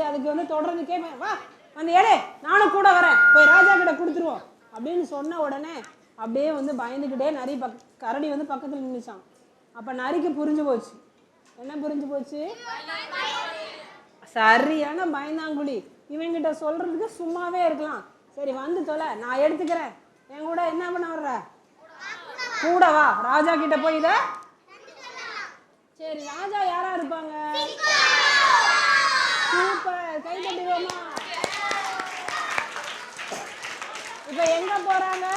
அதுக்கு தொடர்ந்து கேட்பேன், வா வந்து ஏடே நானும் கூட வரேன், போய் ராஜா கிட்ட கொடுத்துருவோம் அப்படின்னு சொன்ன உடனே அப்படியே பயந்துக்கிட்டே நரி கரடி பக்கத்துல நின்றுச்சான். அப்ப நரிக்கு புரிஞ்சு போச்சு. என்ன புரிஞ்சு போச்சு, சரியான பயந்தாங்குழி, இவங்கிட்ட சொல்றதுக்கு சும்மாவே இருக்கலாம். சரி வந்து தொலை, நான் எடுத்துக்கிறேன், என் கூட என்ன பண்ண வர்ற, கூட வா ராஜா கிட்ட போய் இத. சரி ராஜா யாரா இருப்பாங்க, சூப்பர், கை தட்டுவோமா. இப்ப எங்க போறாங்க,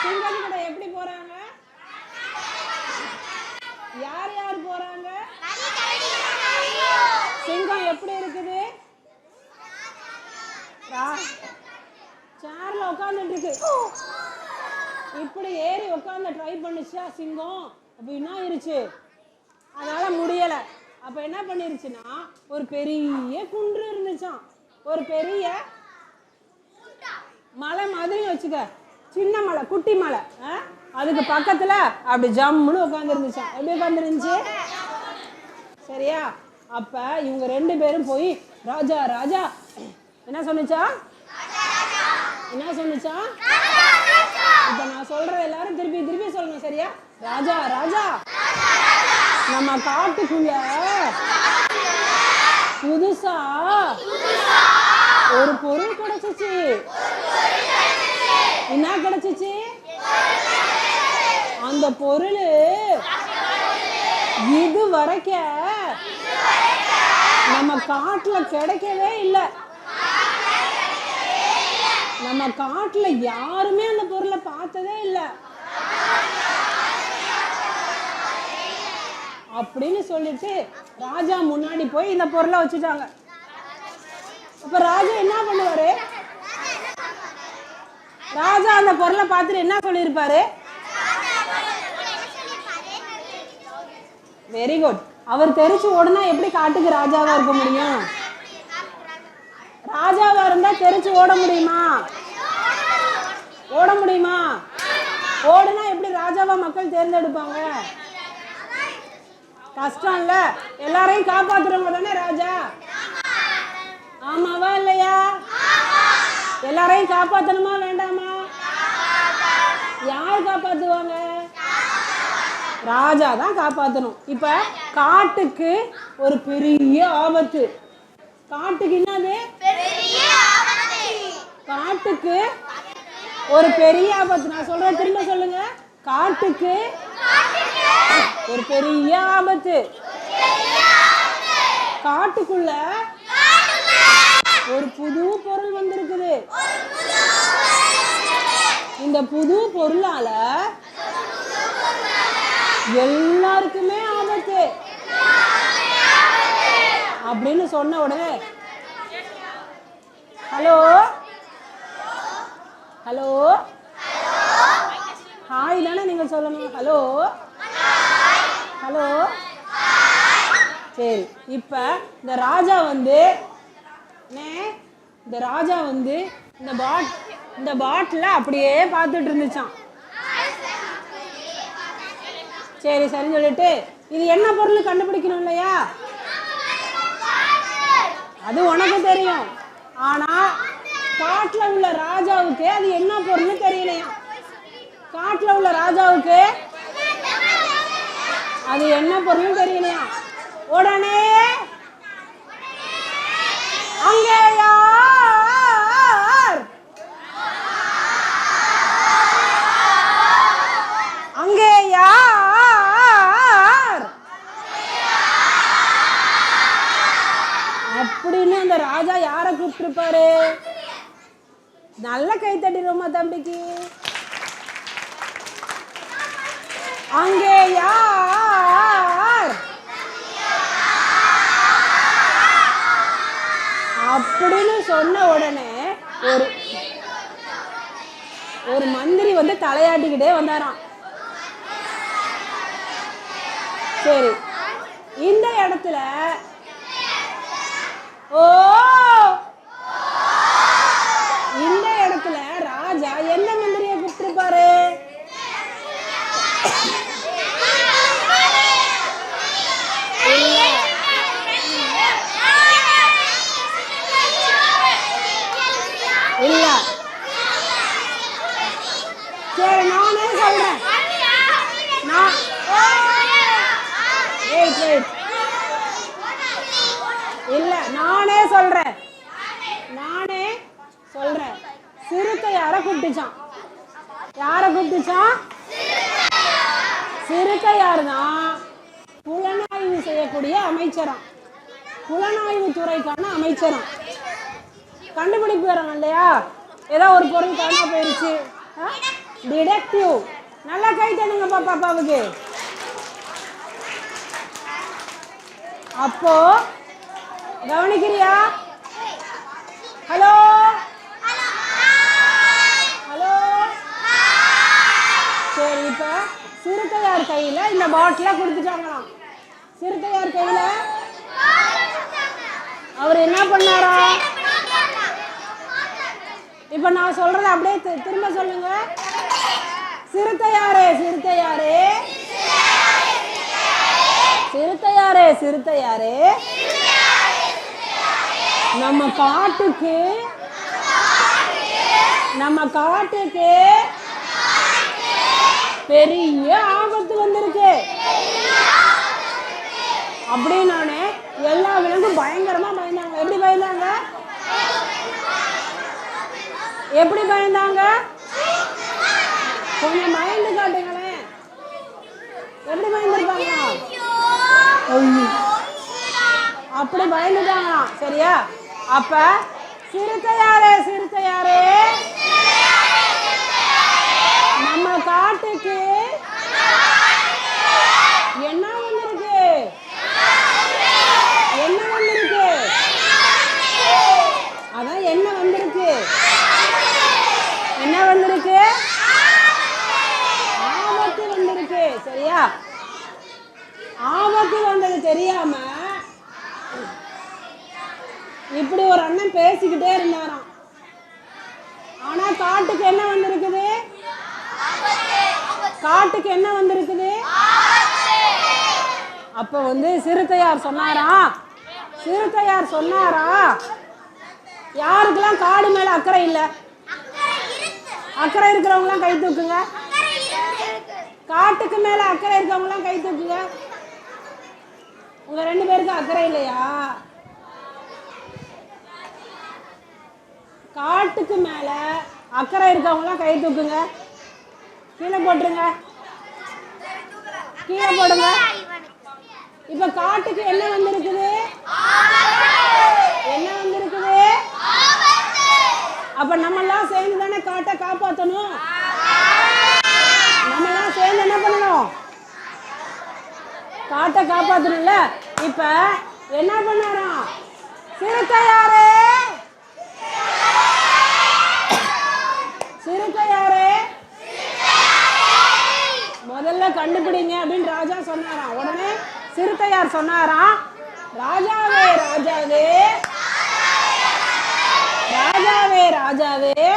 சிங்கம் கிட்ட எப்படி போறாங்க, யார் போறாங்க, சிங்கம் எப்படி இருக்குது, சேர்ல உட்காந்துட்டு இருக்கு. இப்படி ஏறி உட்காந்து ட்ரை பண்ணுச்சா சிங்கம், அப்ப என்ன ஆயிருச்சு, அதனால முடியல. அப்ப என்ன பண்ணிருச்சுன்னா ஒரு பெரிய குன்று இருந்துச்சான், ஒரு பெரிய மலை மாதிரி வச்சுக்க, சின்ன மலை குட்டி மலை, அதுக்கு பக்கத்துல அப்படி ஜம்முன்னு உட்காந்து இருந்துச்சான். எப்படி உட்காந்து இருந்துச்சு, சரியா? அப்ப இவங்க 2 பேரும் போய் ராஜா ராஜா என்ன சொன்னிச்சா, இப்ப நான் சொல்ற எல்லாரும் திருப்பி சொல்லணும், சரியா? ராஜா ராஜா, நம்ம காட்டுக்குள்ள புதுசா ஒரு பொருள் கிடைச்சிச்சு. என்ன கிடைச்சிச்சு, அந்த பொருள் இது வரைக்கும் நம்ம காட்டுல கிடைக்கவே இல்லை. நம்ம காட்டுல யாருமே அந்த பொருளை பார்த்ததே இல்லை அப்படின்னு சொல்லிட்டு ராஜா முன்னாடி போய் இந்த பொருளை வச்சுட்டாங்க. அப்ப ராஜா என்ன பண்ணுவாரு, ராஜா அந்த பொருளை பார்த்துட்டு என்ன சொல்லியிருப்பாரு, வெரி குட். அவர் தெரிச்சு ஓடுனா எப்படி காட்டுக்கு ராஜாவா இருக்க முடியும், ராஜாவா இருந்தா தெரிச்சு ஓட முடியுமா, ஓடுனா எப்படி ராஜாவா மக்கள் தேர்ந்தெடுப்பாங்க, கஷ்டம் இல்ல. எல்லாரையும் காப்பாத்துறவங்க தானே ராஜா, ஆமாவா இல்லையா? எல்லாரையும் காப்பாத்தணுமா வேண்டாமா, யார் காப்பாத்துவாங்க, ராஜா தான் காப்பாத்தணும். இப்ப காட்டுக்கு ஒரு பெரிய ஆபத்து, காட்டுக்கு என்னது, காட்டுக்கு ஒரு பெரிய ஆபத்து. நான் சொல்றேன், திரும்ப சொல்லுங்க, காட்டுக்கு ஒரு பெரிய ஆபத்து. காட்டுக்குள்ள ஒரு புது பொருள் வந்திருக்குது. இந்த புது பொருளால எல்லாருக்குமே ஆபத்து அப்படின்னு சொன்ன உடனே ஹலோ ஹலோ ஹாய் தானே நீங்க சொல்லணும், ஹலோ ஹலோ. சரி, இப்ப இந்த ராஜா இந்த பாட்டில அப்படியே பார்த்துட்டு இருந்துச்சான். சரி சரின்னு சொல்லிட்டு இது என்ன பொருள் கண்டுபிடிக்கணும் இல்லையா, அது உனக்கு தெரியும். ஆனா காட்டுல உள்ள ராஜாவுக்கு அது என்ன பொருள்னு தெரியலையா. காட்டுல உள்ள ராஜாவுக்கு அது என்ன பொருளும் தெரியலையா. உடனே அங்கே யார், அங்கே யார் அப்படின்னு அந்த ராஜா யாரை கூப்பிட்டுருப்பாரு? நல்ல கை தட்டிடுமா தம்பிக்கு. அங்கே யார் அப்படின்னு சொன்ன உடனே ஒரு மந்திரி வந்து தலையாட்டிக்கிட்டே வந்தாராம். சரி, இந்த இடத்துல இந்த இடத்துல ராஜா எந்த மந்திரியை கூப்பிட்டுருப்பாரு? இல்ல, சரி நானே சொல்றேன். இல்ல நானே சொல்றேன். சிறுத்தை யார கூப்பிட்டுச்சான்? யார கூப்பிட்டுச்சான்? சிறுத்தை யாருதான்? புலனாய்வு செய்யக்கூடிய அமைச்சராம், புலனாய்வு துறைக்கான அமைச்சராம். கண்டுபிடிப்பு வராங்க இல்லையா, ஏதோ ஒரு பொருள் காணாம போயிருச்சு, டிடெக்டிவ். நல்லா கை தண்ணுங்க பாப்பாவுக்கு. அப்போ கவனிக்கிறியா? Hello hello. சரி, இப்ப சிறுத்தையார் கையில இந்த பாட்டில கொடுத்துட்டாங்களாம். சிறுத்தையார் கையில அவர் என்ன பண்ணாரா? இப்ப நான் சொல்றத அப்படியே திரும்ப சொல்லுங்க. சிறுத்தையாரே சிறுத்தையாரே சிறுத்தையாரே சிறுத்தையாரே, நம்ம காட்டுக்கு பெரிய ஆபத்து வந்திருக்கு அப்படின்னு எல்லா விலங்கும் பயங்கரமா பயந்தாங்க. எப்படி பயந்தாங்க? எப்படி பயந்தாங்க? கொஞ்சம் பயந்து காட்டுங்களேன். எப்படி பயந்துருப்பாங்க? அப்படி பயந்துட்டாங்களாம். சரியா? அப்ப சிறுத்தையாரே சிறுத்தையாரே, நம்ம காட்டுக்கு என்ன வந்திருக்கு? என்ன வந்திருக்கு? அதான் என்ன வந்திருக்கு? என்ன வந்திருக்கு? ஆபத்து வந்திருக்கு. சரியா? ஆபத்து வந்தது தெரியாம இப்படி ஒரு அண்ணன் பேசிக்கிட்டே இருந்தாராம். ஆனா காட்டுக்கு என்ன வந்திருக்குது? காட்டுக்கு என்ன வந்திருக்குது? அப்ப சிறுத்தையார் சொன்னாரா, யாருக்கெல்லாம் காடு மேல அக்கறை இல்ல? அக்கறை இருக்கிறவங்க எல்லாம் கை தூக்குங்க. காட்டுக்கு மேல அக்கறை இருக்கவங்க எல்லாம் கை தூக்குங்க. உங்க 2 பேருக்கு அக்கறை இல்லையா? காட்டுக்கு மேல அக்கறை இருக்கவங்க எல்லாம் கை தூக்குங்க. கீழே போட்டுருங்க, கீழே போடுங்க. இப்ப காட்டுக்கு என்ன வந்திருக்குது? என்ன வந்திருக்குது? அப்ப நம்ம எல்லாம் சேர்ந்து தானே காட்டை காப்பாற்றணும். நம்ம எல்லாம் சேர்ந்து என்ன பண்ணணும்? காட்டை காப்பாற்றணும்ல. இப்ப என்ன பண்ணாராம்? சிறுத்தையாரே சிறுத்தையாரே, முதல்ல கண்டுபிடிங்க அப்படின்னு ராஜா சொன்னாராம். உடனே சிறுத்தையார் சொன்னாராம், ராஜாவே ராஜாவே ராஜாவே ராஜாவே,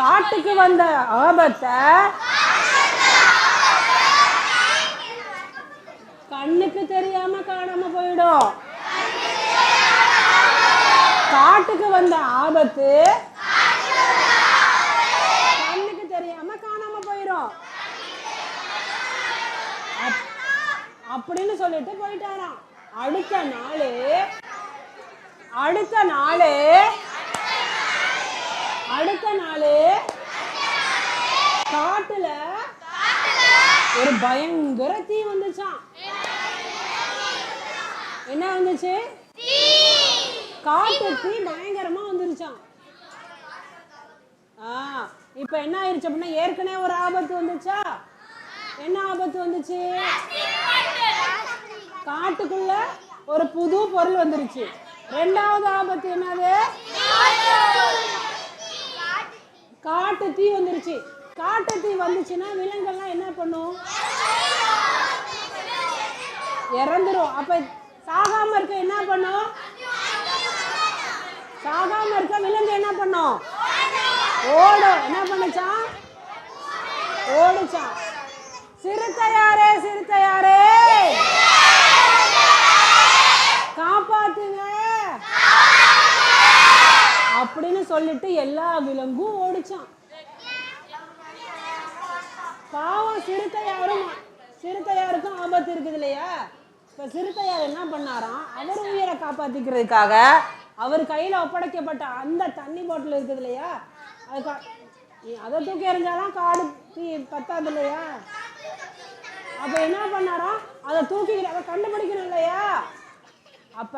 காட்டுக்கு வந்த ஆபத்தை கண்ணுக்கு தெரியாம காணாம போயிடும். காட்டுக்கு வந்த ஆபத்து அப்படின்னு சொல்லிட்டு போயிட்டாராம். அடுத்த நாள் காட்டுல ஒரு பயங்கர தீ வந்துச்சான். என்ன வந்துச்சு? காட்டு தீ பயங்கரமா வந்துருச்சான். இப்ப என்ன ஆயிடுச்சு அப்படின்னா, ஏற்கனவே ஒரு ஆபத்து வந்துச்சா? என்ன ஆபத்து வந்துச்சு? காட்டுக்குள்ள ஒரு புது பொருள் வந்துருச்சு. ரெண்டாவது ஆபத்து என்னது? காட்டு தீ வந்துருச்சு. காட்டு தீ வந்துச்சுன்னா விலங்குகள்லாம் என்ன பண்ணும்? இறந்துரும். அப்ப சாகாம இருக்க என்ன பண்ணும்? சாகாம இருக்க விலங்கு என்ன பண்ணும்? ஓடும். என்ன பண்ணுச்சான்? ஓடுச்சான். சிறுத்தையாரே காப்பாத்துங்க அப்படின்னு சொல்லிட்டு எல்லா விலங்கும் ஓடிச்சான். பாவம் சிறுத்தையாருக்கும் ஆபத்து இருக்குது இல்லையா? இப்ப சிறுத்தையார் என்ன பண்ணாராம், அவர் உயிரை காப்பாத்திக்கிறதுக்காக அவர் கையில ஒப்படைக்கப்பட்ட அந்த தண்ணி பாட்டில் இருக்குது இல்லையா, அதை தூக்கி எறிஞ்சாலாம் காடு தீ பத்தாது இல்லையா? அப்ப என்ன பண்ணாராம், அதை தூக்கிக்கிட்டு அதை கண்டுபிடிக்கணும் இல்லையா? அப்ப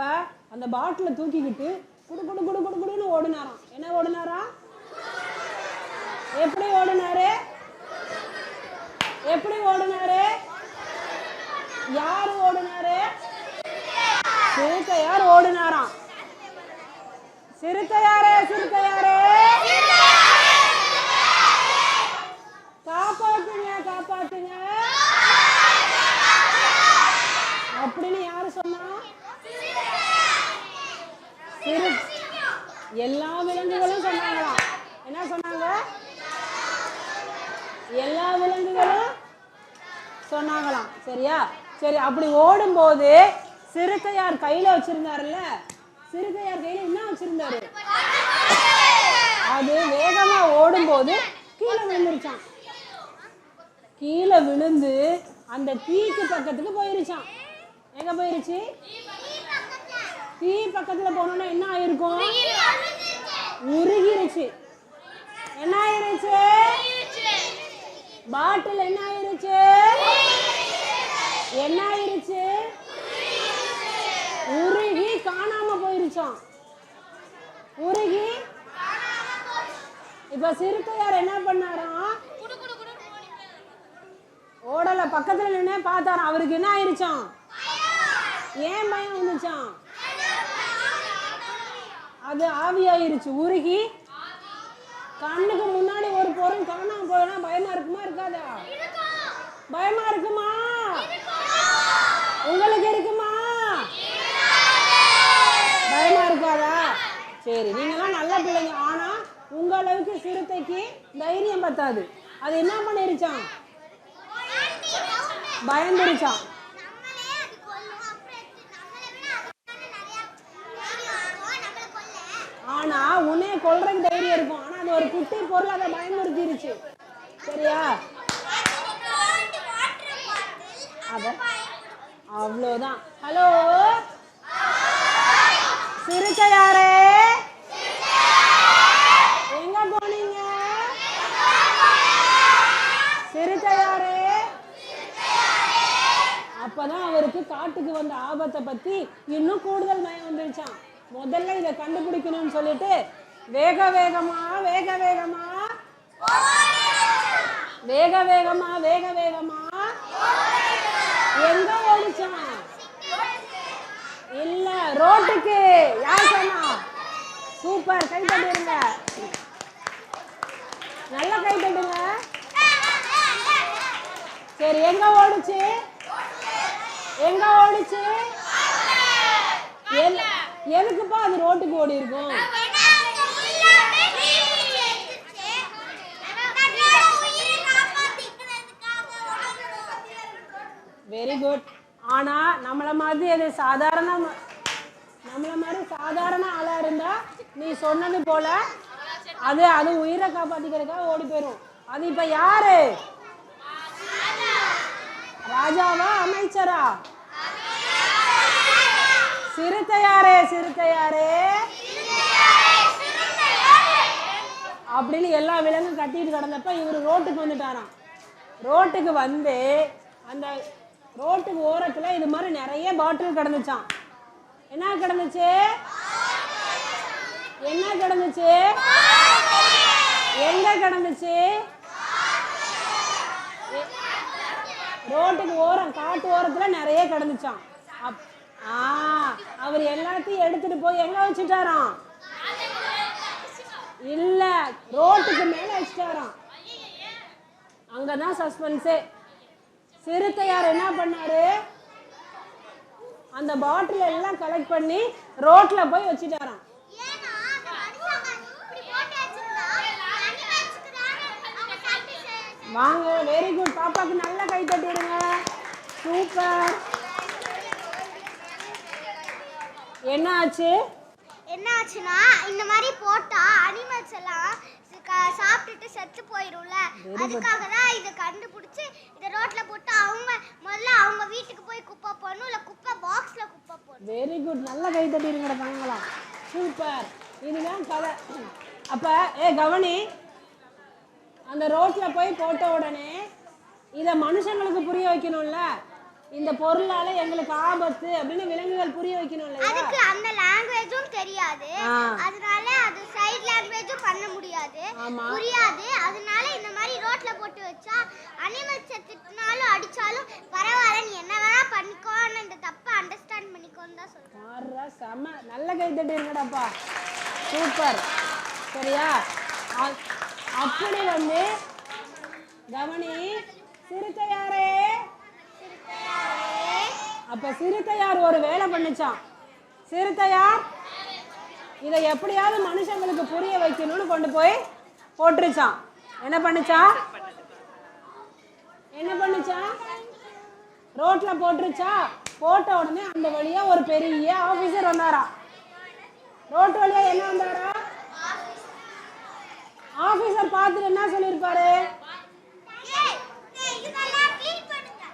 அந்த பாட்டில தூக்கிக்கிட்டு குடு குடு குடு குடு குடுன்னு ஓடினாராம். என்ன ஓடினாராம்? எப்படி ஓடினாரு? யாரு ஓடினாரு? சிறுத்தையார் ஓடினாராம். சிறுத்தையாரே காப்பாத்துங்க அப்படின்னு யாரு சொன்னா? எல்லா விலங்குகளும் சொன்னாங்களாம். என்ன சொன்னாங்க? எல்லா விலங்குகளும் சொன்னாங்களாம். சரியா? சரி, அப்படி ஓடும்போது சிறுத்தையார் கையில வச்சிருந்தாருல்ல, சிறுத்தையார் கையில என்ன வச்சிருந்தாரு? அது வேகமா ஓடும்போது கீழே விழுந்துருச்சான். கீழே விழுந்து அந்த தீக்கு பக்கத்துக்கு போயிருச்சான். எங்க போயிருச்சு? தீ பக்கத்துல போனோம்னா என்ன ஆயிருக்கும்? உருகிருச்சு. என்ன ஆயிருச்சு? பாட்டில் என்ன ஆயிருச்சு? உருகி காணாம போயிருச்சான். இப்ப சிறுத்தையார் என்ன பண்ணாராம்? ஓடல, பக்கத்துல நின்று பார்த்தாராம். அவருக்கு என்ன ஆயிருச்சான்? ஏன் பயம் வந்துச்சான்? அது ஆவியாயிருச்சு, உருகி. கண்ணுக்கு முன்னாடி ஒரு பொருள் காணாம போனா பயமா இருக்குமா இருக்காதா? பயமா இருக்குமா? உங்களுக்கு இருக்குமா? பயமா இருக்காதா? சரி, நீங்களாம் நல்ல பிள்ளைங்க. ஆனா உங்க அளவுக்கு சிறுத்தைக்கு தைரியம் பத்தாது. அது என்ன பண்ணிருச்சான்? பயந்துருச்சான். ஆனா உன்னைய கொல்றதுக்கு தைரியம் இருக்கும். ஆனா அது ஒரு குட்டி பொருள், அதை பயமுறுத்திருச்சு. சரியா? அவ்வளவுதான். ஹலோ சிறுத்தையாரே, எங்க போனீங்க? சிறுத்தையாரே. அப்பதான் அவருக்கு காட்டுக்கு வந்த ஆபத்தை பத்தி இன்னும் கூடுதல் பயம் வந்துருச்சான். முதல்ல இதை கண்டுபிடிக்கணும்னு சொல்லிட்டு வேக வேகமா எங்க ஓடிச்சான்? இல்ல, ரோட்டுக்கு. யார் சொன்னா? சூப்பர், கை தட்டுங்க, நல்லா கை தட்டுங்க. சரி, எங்க ஓடுச்சு? எதுக்குப்பா அது ரோட்டுக்கு ஓடி இருக்கும்? Very good. ஆனா நம்மள மாதிரி சாதாரண ஆளா இருந்தா நீ சொன்னது போல அது உயிரை காப்பாத்திக்கிறதுக்காக ஓடி போயிடும். அது இப்ப யாரு? ராஜாவா அமைச்சரா? சிறுத்தையாரே சிறுத்தையாரே அப்படின்னு எல்லா விலங்கும் கட்டிட்டு கிடந்தப்ப இவர் ரோட்டுக்கு வந்துட்டாராம். ரோட்டுக்கு வந்து அந்த ரோட்டுக்கு ஓரத்துல இது மாதிரி நிறைய பாட்டில் கிடந்துச்சான். என்ன கிடந்துச்சு? என்ன கிடந்துச்சு? எங்க கிடந்துச்சு? ரோட்டுக்கு ஓரம், காட்டு ஓரத்துல நிறைய கிடந்துச்சான். அவர் எல்லாத்தையும் எடுத்துட்டு போய் எங்க வச்சுட்டாராம்? இல்ல, ரோட்டுக்கு மேல வச்சுட்டாராம். அங்கதான் சஸ்பென்ஸே. சிறுத்தையார் என்ன பண்ணாரு? அந்த பாட்டில் எல்லாம் கலெக்ட் பண்ணி ரோட்ல போய் வச்சுட்டாராம். வாங்க, வெரி குட். பாப்பாக்கு நல்ல கை தட்டிடுங்க. சூப்பர். என்ன ஆச்சு? என்ன ஆச்சுன்னா, இந்த மாதிரி போட்டா அனிமல்ஸ் எல்லாம் சாப்பிட்டுட்டு செத்து போயிடும்ல, அதுக்காக தான் இதை கண்டுபிடிச்சி இதை ரோட்ல போட்டு அவங்க முதல்ல அவங்க வீட்டுக்கு போய் குப்பை போடணும், இல்லை குப்பை பாக்ஸ்ல குப்பை போடணும். வெரி குட், நல்ல கை தட்டிடுங்க பங்களா. சூப்பர். இதுதான் கதை. அப்ப கவனி, அந்த ரோட்ல போய் போட்ட உடனே இதை மனுஷங்களுக்கு புரிய வைக்கணும்ல, இந்த பொருளால எங்களுக்கு ஆபத்து அப்படின்னு விலங்குகள் புரிய வைக்கணும் இல்லையா? அதுக்கு அந்த லாங்குவேஜும் தெரியாது, அதனால அது சைடு லாங்குவேஜும் பண்ண முடியாது, புரியாது. அதனால இந்த மாதிரி ரோட்ல போட்டு வச்சா அனிமல்ஸ் திட்டினாலும் அடிச்சாலும் பரவாயில்ல, நீ என்ன வேணா பண்ணிக்கோன்னு இந்த தப்பை அண்டர்ஸ்டாண்ட் பண்ணிக்கோன்னு தான் சொல்றேன். செம்ம, நல்ல கை தட்டிருங்கடாப்பா. சூப்பர். சரியா? அப்படி வந்து கவனி, சிறுத்தையாரே. அப்ப சிறுத்தையார் ஒரு வேலை பண்ணுச்சான். சிறுத்தையார் இதை எப்படியாவது மனுஷங்களுக்கு புரிய வைக்கணும்னு கொண்டு போய் போட்டுருச்சான். என்ன பண்ணுச்சான்? ரோட்ல போட்டுருச்சா? போட்ட உடனே அந்த வழியா ஒரு பெரிய ஆபீசர் வந்தாரா. ரோட்டு வழியா என்ன வந்தாரா? ஆபீசர் பார்த்துட்டு என்ன சொல்லிருப்பாரு?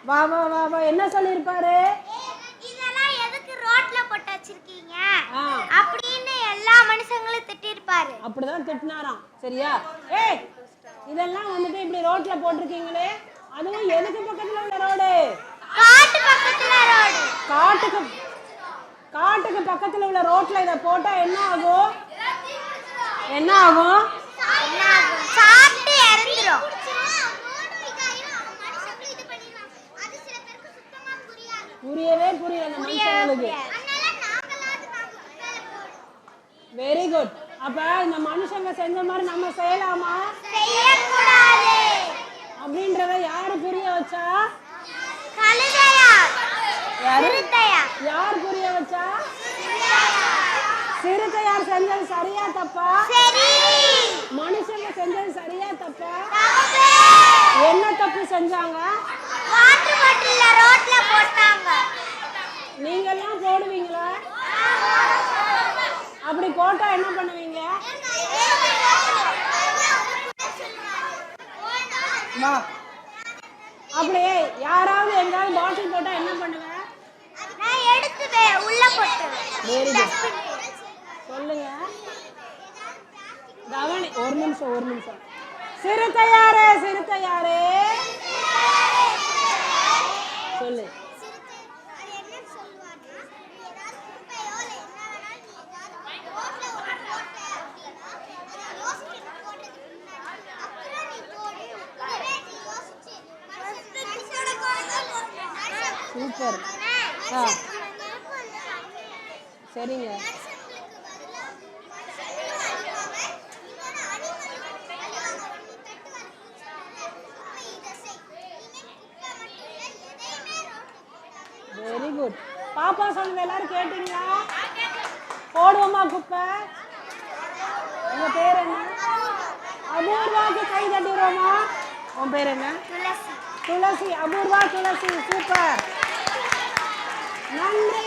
வா வா வா வா, என்ன சொல்லிருப்பாரு? இதெல்லாம் எதுக்கு ரோட்ல போட்டு வச்சிருக்கீங்க அப்படின்னு எல்லா மனுஷங்களும் திட்டிருப்பாரு. அப்படிதான் திட்டினாராம். சரியா? இதெல்லாம் வந்துட்டு இப்படி ரோட்ல போட்டிருக்கீங்களே, அதுவும் எதுக்கு பக்கத்துல உள்ள ரோடு? காட்டு பக்கத்துல ரோடு. காட்டுக்கு பக்கத்துல உள்ள ரோட்ல இத போட்டா என்ன ஆகும்? என்ன ஆகும்? சாப்பிட்டு இறந்துரும். புரியவே புரியல மனுஷங்களுக்கு. Very good. அப்ப இந்த மனுஷங்க செஞ்ச மாதிரி நம்ம செய்யலாமா? செய்யக்கூடாது அப்படின்றத யாரு புரிய வச்சா? யார் புரிய வச்சா? சிறுத்தையார் செஞ்சது சரியா தப்பா? மனுஷங்க செஞ்சது சரியா தப்பா? என்ன தப்பு செஞ்சாங்க? வாட்டர் பாட்டில்ல ரோட்ல போட்டாங்க. நீங்க எல்லாம் போடுவீங்களா? அப்படி போட்டா என்ன பண்ணுவீங்க? வா. அப்படியே யாராவது எங்காவது பாட்டில் போட்டா என்ன பண்ணுவேன்? நான் எடுத்து உள்ள போட்டுவேன். Very good. சொல்லுங்க. கவனி, ஒரு நிமிஷம். சிறுத்தையாரே சொல்லு. சூப்பர். சரிங்க. Very good. பாப்பா சொன்னது எல்லாரும் கேட்டீங்களா? போடுவோமா குப்பை? உங்க பேர் என்ன? அபூர்வாக்கு கை தட்டிடுவோமா? உன் பேர் என்ன? துளசி. அபூர்வா, துளசி. சூப்பர். நன்றி.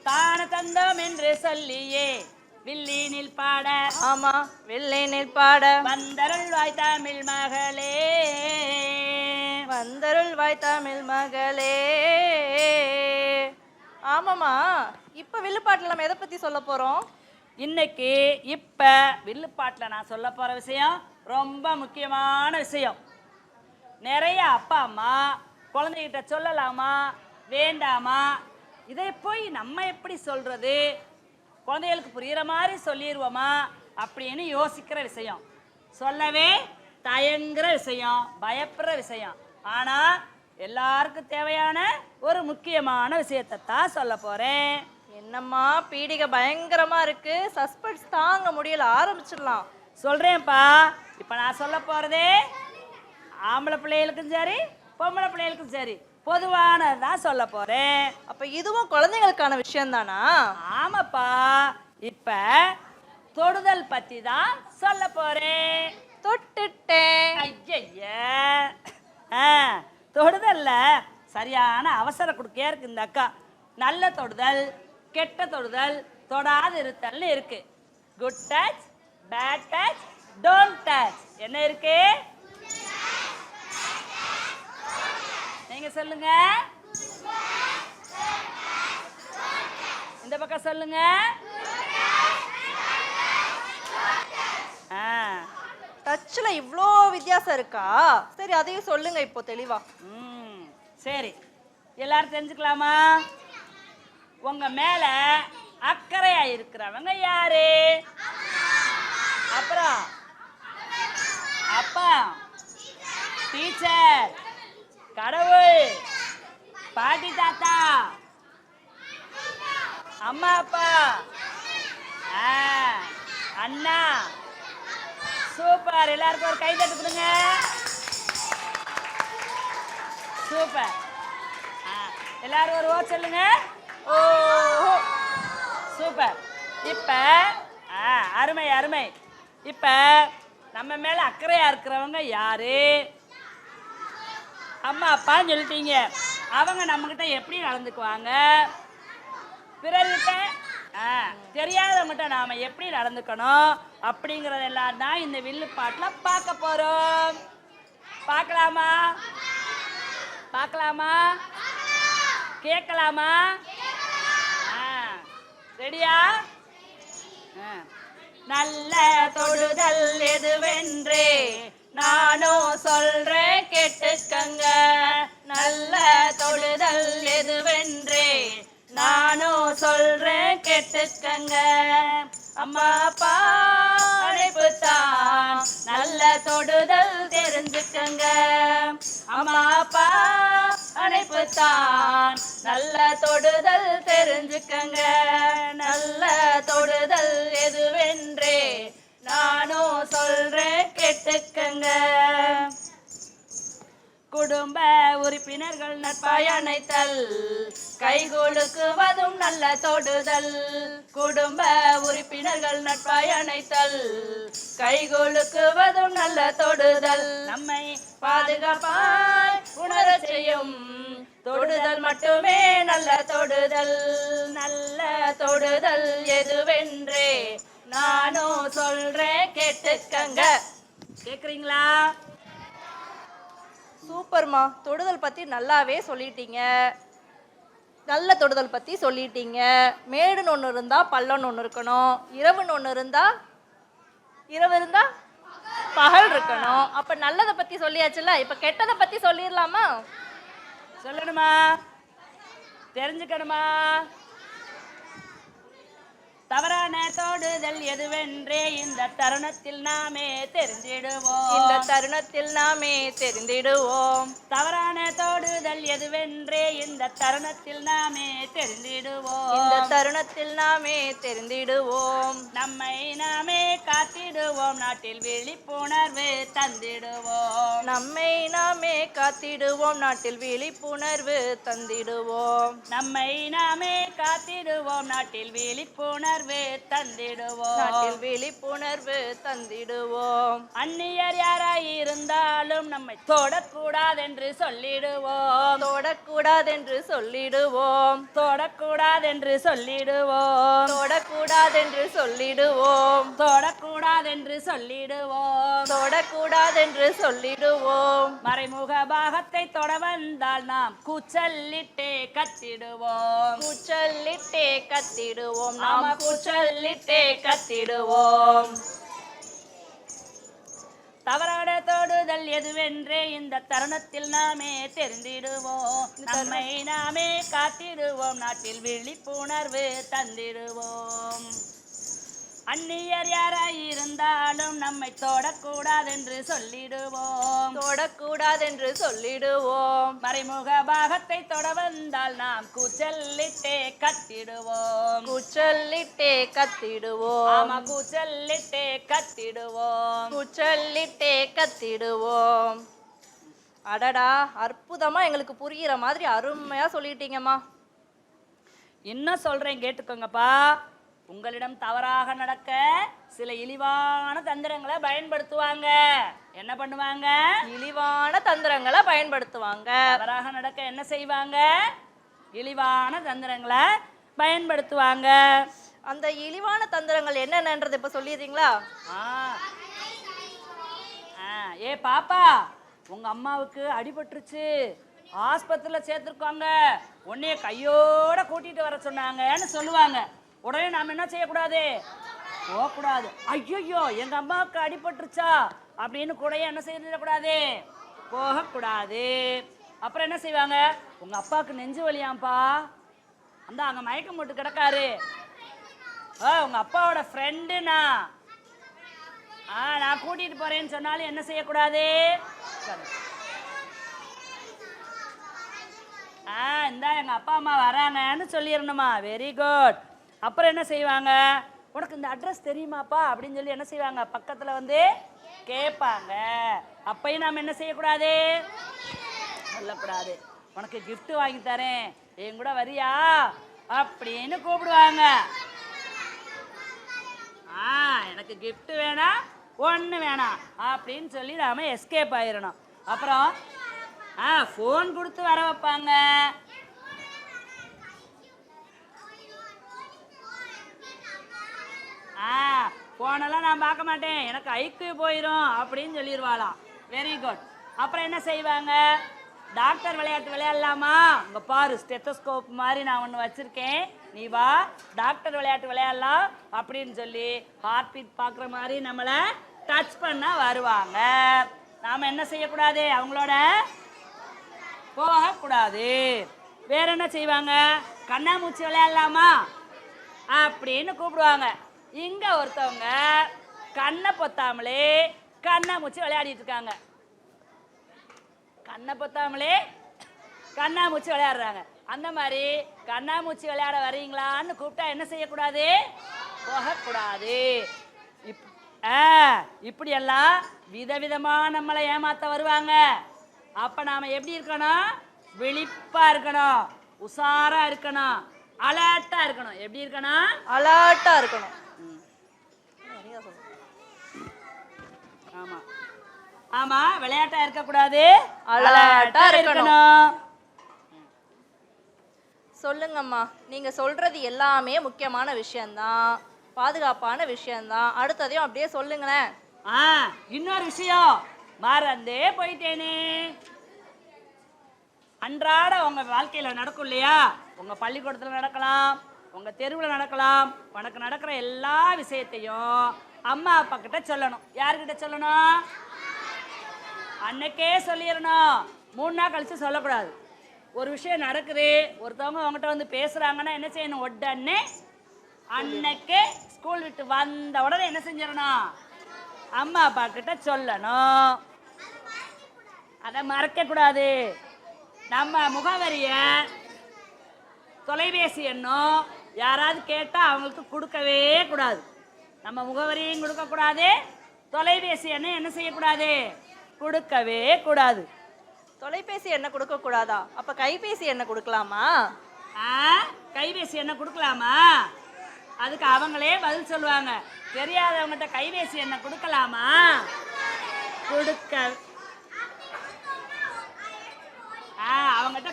தான தந்தம் என்று சொல்லியே வில்லினில் பாட ஆமா வில்லினில் பாட வந்தருள்வாய் தமிழ் மகளே வந்தருள்வாய் தமிழ் மகளே. ஆமாம்மா, இப்ப வில்லுப்பாட்டுல நம்ம எதை பத்தி சொல்ல போறோம்? இன்னைக்கு இப்ப வில்லுப்பாட்டில் நான் சொல்ல போற விஷயம் ரொம்ப முக்கியமான விஷயம். நிறைய அப்பா அம்மா குழந்தைகிட்ட சொல்லலாமா வேண்டாமா, இதை போய் நம்ம எப்படி சொல்றது, குழந்தைகளுக்கு புரிகிற மாதிரி சொல்லிடுவோமா அப்படின்னு யோசிக்கிற விஷயம், சொல்லவே தயங்குற விஷயம், பயப்படுற விஷயம். ஆனால் எல்லாருக்கும் தேவையான ஒரு முக்கியமான விஷயத்தை தான் சொல்ல போகிறேன். என்னம்மா பீடிகை பயங்கரமா இருக்கு, சஸ்பென்ஸ் தாங்க முடியல, ஆரம்பிச்சிடலாம். சொல்கிறேன்ப்பா. இப்போ நான் சொல்ல போகிறதே ஆம்பளை பிள்ளைகளுக்கும் சரி பொம்பளை பிள்ளைகளுக்கும் சரி பொதுவானது தான் சொல்ல போகிறேன். அப்ப இதுவும் குழந்தைங்களுக்கான விஷயம் தானா? ஆமாப்பா. இப்போ தொடுதல் பற்றி தான் சொல்ல போகிறேன். தொட்டுட்டேன். ஐய தொடுதல்ல சரியான அவசர குடுக்கையா இருக்கு இந்த அக்கா. நல்ல தொடுதல், கெட்ட தொடுதல், தொடாது இருத்தல்னு இருக்கு. Good touch, bad touch, don't touch. என்ன இருக்கு? நீங்க சொல்லுங்க, இந்த பக்கம் சொல்லுங்க. டச்ல இவ்வளோ வித்தியாசம் இருக்கா? சரி அதையும் சொல்லுங்க இப்போ தெளிவா. சரி, எல்லாரும் தெரிஞ்சுக்கலாமா? உங்க மேல அக்கறையா இருக்கிறவங்க யாரு? அப்புறம் அப்பா, டீச்சர், கடவுள், பாட்டி தாத்தா, அம்மா அப்பா, அண்ணா. சூப்பர். எல்லாருக்கும் ஒரு கை தட்டு கொடுங்க. சூப்பர். எல்லாரும் ஒரு ஓ சொல்லுங்க. ஓ சூப்பர். இப்ப அருமை அருமை. இப்ப நம்ம மேல அக்கறையா இருக்கிறவங்க யாரு? அம்மா அப்பான்னு சொல்லிட்டீங்க. அவங்க நம்ம கிட்ட எப்படி நடந்துக்குவாங்க? பிறர்கிட்ட தெரியாதவங்கிட்ட நாம எப்படி நடந்துக்கணும் அப்படிங்கறதெல்லாம் தான் இந்த வில்லுப்பாட்டுல பார்க்க போறோம். பார்க்கலாமா? பார்க்கலாமா? கேட்கலாமா? ரெடியா? நல்ல தொடுதல் எதுவென்றே நானும் சொல்றேன் கேட்டுக்கங்க. நல்ல தொடுதல் எதுவென்றே நானும் சொல்றேன் கேட்டுக்கங்க. அம்மா அப்பா அழைப்பு தான் நல்ல தொடுதல் தெரிஞ்சுக்கங்க. அம்மா அப்பா அழைப்பு தான் நல்ல தொடுதல் தெரிஞ்சுக்கங்க. நல்ல தொடுதல் எதுவென்றே நானும் சொல்றேன் கேட்டுக்கங்க. குடும்ப உறுப்பினர்கள் நட்பாய் அணைத்தல் கைகொழுக்குவதும் நல்ல தொடுதல். குடும்ப உறுப்பினர்கள் நட்பாய் அணைத்தல் கைகொழுக்குவதும் நல்ல தொடுதல். நம்மை பாதுகாப்பாய் உணர செய்யும் தொடுதல் மட்டுமே நல்ல தொடுதல். நல்ல தொடுதல் எதுவென்றே நானும் சொல்றேன் கேட்டுக்கங்க. கேக்குறீங்களா? சூப்பர்மா, தொடுதல் பத்தி நல்லாவே சொல்லிட்டீங்க. நல்ல தொடுதல் பத்தி சொல்லிட்டீங்க. மேடுன்னு ஒன்று இருந்தா பள்ளம்னு ஒன்று இருக்கணும். இரவுன்னு ஒன்று இருந்தா பகல் இருக்கணும். அப்ப நல்லதை பத்தி சொல்லியாச்சுல, இப்ப கெட்டதை பத்தி சொல்லிடலாமா? சொல்லணுமா? தெரிஞ்சுக்கணுமா? தவறான தொடுதல் எதுவென்றே இந்த தருணத்தில் நாமே தெரிந்திடுவோம். இந்த தருணத்தில் நாமே தெரிந்திடுவோம். தவறான தொடுதல் எதுவென்றே இந்த தருணத்தில் நாமே தெரிந்திடுவோம். இந்த தருணத்தில் நாமே தெரிந்திடுவோம். நம்மை நாமே காத்திடுவோம், நாட்டில் விழிப்புணர்வு தந்திடுவோம். நம்மை நாமே காத்திடுவோம், நாட்டில் விழிப்புணர்வு தந்திடுவோம். நம்மை நாமே காத்திடுவோம், நாட்டில் விழிப்புணர்வு தந்திடுவோம். தந்திடுவோம். நாட்டில் விழிப்புணர்வு தந்திடுவோம். அந்நியர் யாராய் இருந்தாலும் நம்மை தொடக்கூடாதென்று சொல்லிடுவோம். தொடக்கூடாதென்று சொல்லிடுவோம். தொடக்கூடாதென்று சொல்லிடுவோம். தொடக்கூடாதென்று சொல்லிடுவோம். தொடக்கூடாதென்று சொல்லிடுவோம். தொடக்கூடாதென்று சொல்லிடுவோம். மறைமுக பாகத்தை தொட வந்தால் நாம் கூச்சல்லிட்டே கத்திடுவோம். கூச்சலிட்டே கத்திடுவோம். நாம நாம் கூச்சல்லிட்டே கத்திடுவோம். தவறான தொடுதல் எதுவென்றே இந்த தருணத்தில் நாமே தெரிந்திடுவோம். நம்மை நாமே காத்திடுவோம். நாட்டில் விழிப்புணர்வு தந்திடுவோம். அந்நியர் யாராய் இருந்தாலும் நம்மை தொடக்கூடாதென்று சொல்லிடுவோம். தொடக்கூடாதென்று சொல்லிடுவோம். மறைமுக பாகத்தை தொட வந்தால் நாம் கூச்சல்லிட்டே கத்திடுவோம். கூச்சலிட்டே கத்திடுவோம். ஆமா, கூச்சல்லிட்டே கத்திடுவோம். கூச்சலிட்டே கத்திடுவோம். அடடா, அற்புதமா எங்களுக்கு புரிகிற மாதிரி அருமையா சொல்லிட்டீங்கம்மா. இன்னும் சொல்றேன், கேட்டுக்கோங்கப்பா. உங்களிடம் தவறாக நடக்க சில இழிவான தந்திரங்களை பயன்படுத்துவாங்க. என்ன பண்ணுவாங்க? இழிவான தந்திரங்களை பயன்படுத்துவாங்க. தவறாக நடக்க என்ன செய்வாங்க? இழிவான தந்திரங்களை பயன்படுத்துவாங்க. அந்த இழிவான தந்திரங்கள் என்னென்னன்றது இப்ப சொல்லிடுறீங்களா? ஏ பாப்பா, உங்க அம்மாவுக்கு அடிபட்டுருச்சு, ஆஸ்பத்திரியில் சேர்த்துருக்காங்க, உன்னைய கையோட கூட்டிட்டு வர சொன்னாங்கன்னு சொல்லுவாங்க. உடனே நாம் என்ன செய்யக்கூடாது? போகக்கூடாது. ஐயோ, எங்க அம்மாவுக்கு அடிபட்டுருச்சா அப்படின்னு கூட என்ன செய்யக்கூடாது? போகக்கூடாது. அப்புறம் என்ன செய்வாங்க? உங்க அப்பாவுக்கு நெஞ்சு வலியாம்பா, அந்த அங்க மயக்கம் போட்டு கிடக்காரு, உங்க அப்பாவோட ஃப்ரெண்டுண்ணா, நான் கூட்டிட்டு போறேன்னு சொன்னாலும் என்ன செய்யக்கூடாது? இந்தா எங்க அப்பா அம்மா வராங்கன்னு சொல்லிடணுமா. Very good. அப்புறம் என்ன செய்வாங்க? உனக்கு இந்த அட்ரஸ் தெரியுமாப்பா அப்படின்னு சொல்லி என்ன செய்வாங்க? பக்கத்துல வந்து கேட்பாங்க. அப்பயும் நாம் என்ன செய்யக்கூடாது? சொல்லக்கூடாது. உனக்கு gift வாங்கி தரேன், என் கூட வரியா அப்படின்னு கூப்பிடுவாங்க. எனக்கு gift வேணாம், ஒன்று வேணாம் அப்படின்னு சொல்லி நாம எஸ்கேப் ஆயிடணும். அப்புறம் ஃபோன் கொடுத்து வர வைப்பாங்க. ஃபோனெல்லாம் நான் பார்க்க மாட்டேன், எனக்கு ஐக்கு போயிடும் அப்படின்னு சொல்லிடுவாளாம். Very good. அப்புறம் என்ன செய்வாங்க? டாக்டர் விளையாட்டு விளையாடலாமா? இங்கே பாரு, ஸ்டெத்தோஸ்கோப் மாதிரி நான் ஒன்று வச்சுருக்கேன், நீ வா டாக்டர் விளையாட்டு விளையாடலாம் அப்படின்னு சொல்லி ஹார்ட் பீட் பார்க்குற மாதிரி நம்மளை டச் பண்ண வருவாங்க. நாம் என்ன செய்யக்கூடாது? அவங்களோட போகக்கூடாது. வேற என்ன செய்வாங்க? கண்ணாமூச்சி விளையாடலாமா அப்படின்னு கூப்பிடுவாங்க. இங்க ஒருத்தவங்க கண்ணை பொத்தாமலே கண்ணாமூச்சி விளையாடிட்டு இருக்காங்க. கண்ணை பொத்தாமலே கண்ணாமூச்சி விளையாடுறாங்க. அந்த மாதிரி கண்ணாமூச்சி விளையாட வரீங்களான்னு கூப்பிட்டா என்ன செய்யக்கூடாது? போகக்கூடாது. இப்படியெல்லாம் விதவிதமா நம்மளை ஏமாத்த வருவாங்க. அப்ப நாம எப்படி இருக்கணும்? விழிப்பா இருக்கணும், உஷாரா இருக்கணும், அலர்ட்டா இருக்கணும். எப்படி இருக்கணும்? அலர்ட்டா இருக்கணும். ஆமா ஆமா, விளையாட்டா இருக்கக்கூடாது, அலர்ட்டா இருக்கணும். சொல்லுங்கம்மா, நீங்க சொல்றது எல்லாமே முக்கியமான விஷயம்தான், பாதுகாப்பான விஷயம்தான். அடுத்ததையும் அப்படியே சொல்லுங்களேன். இன்னொரு விஷயம் மறந்தே போயிட்டேனே. அன்றாட உங்க வாழ்க்கையில நடக்கும் இல்லையா? உங்க பள்ளிக்கூடத்துல நடக்கலாம், உங்க தெருவில் நடக்கலாம். உனக்கு நடக்கிற எல்லா விஷயத்தையும் அம்மா அப்பா கிட்ட சொல்லணும். யாருக்கிட்ட சொல்லணும்? அன்னைக்கே சொல்லிடணும். 3 நாள் கழிச்சு சொல்லக்கூடாது. ஒரு விஷயம் நடக்குது, ஒருத்தவங்க அவங்ககிட்ட வந்து பேசுறாங்கன்னா என்ன செய்யணும்? உடனே அன்னைக்கே ஸ்கூல் விட்டு வந்த உடனே என்ன செஞ்சிடணும்? அம்மா அப்பா கிட்ட சொல்லணும். அதை மறக்க கூடாது. நம்ம முகவரிய, தொலைபேசி எண்ணும் யாராவது கேட்டா அவங்களுக்கு கொடுக்கவே கூடாது. நம்ம முகவரியும் கொடுக்க கூடாது, தொலைபேசி எண்ணை என்ன செய்யக்கூடாது? கொடுக்கவே கூடாது. தொலைபேசி எண்ணை கொடுக்க கூடாதா? அப்ப கைபேசி எண்ணை கொடுக்கலாமா? கைபேசி எண்ணை கொடுக்கலாமா? அதுக்கு அவங்களே பதில் சொல்லுவாங்க. தெரியாதவங்ககிட்ட கைபேசி என்ன கொடுக்கலாமா? கொடுக்க அவங்ககிட்ட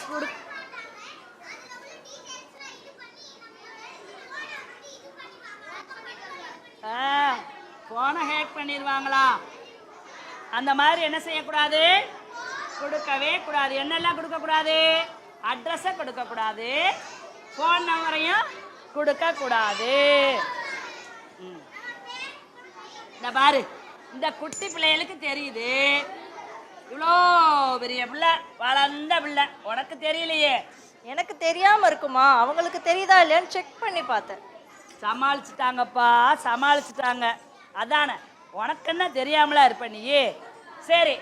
போனை ஹேக் பண்ணிடுவாங்களா? அந்த மாதிரி என்ன செய்யக்கூடாது? கொடுக்கவே கூடாது. என்னெல்லாம் கொடுக்கக்கூடாது? அட்ரஸை கொடுக்கக்கூடாது, ஃபோன் நம்பரையும் கொடுக்கக்கூடாது. இந்த பாரு, இந்த குட்டி பிள்ளைகளுக்கு தெரியுது, இவ்வளோ பெரிய பிள்ளை, வளர்ந்த பிள்ளை, உனக்கு தெரியலையே. எனக்கு தெரியாம இருக்குமா? அவங்களுக்கு தெரியுதா இல்லையான்னு செக் பண்ணி பார்த்தேன். சமாளிச்சுட்டாங்கப்பா, சமாளிச்சுட்டாங்க. அதானே, உனக்கு என்ன தெரியாமலா இருப்ப நீ? சரி,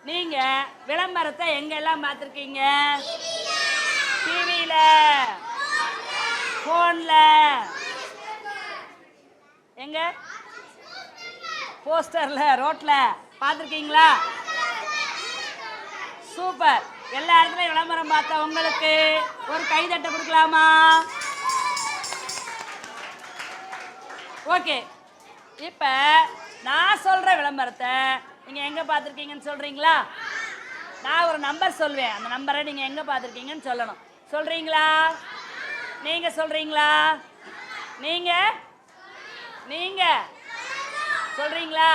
நீங்க விளம்பரத்தை எங்கெல்லாம் பார்த்துருக்கீங்க? டிவியில, போன்ல, எங்க? போஸ்டர்ல, ரோட்ல பார்த்துருக்கீங்களா? சூப்பர். எல்லா இடத்துலையும் விளம்பரம் பார்த்த உங்களுக்கு ஒரு கைதட்டை கொடுக்கலாமா? ஓகே. இப்போ நான் சொல்கிற விளம்பரத்தை நீங்கள் எங்கே பார்த்துருக்கீங்கன்னு சொல்கிறீங்களா? நான் ஒரு நம்பர் சொல்வேன், அந்த நம்பரை நீங்கள் எங்கே பார்த்துருக்கீங்கன்னு சொல்லணும். சொல்கிறீங்களா? நீங்கள் சொல்கிறீங்களா? நீங்கள் நீங்கள் சொல்கிறீங்களா?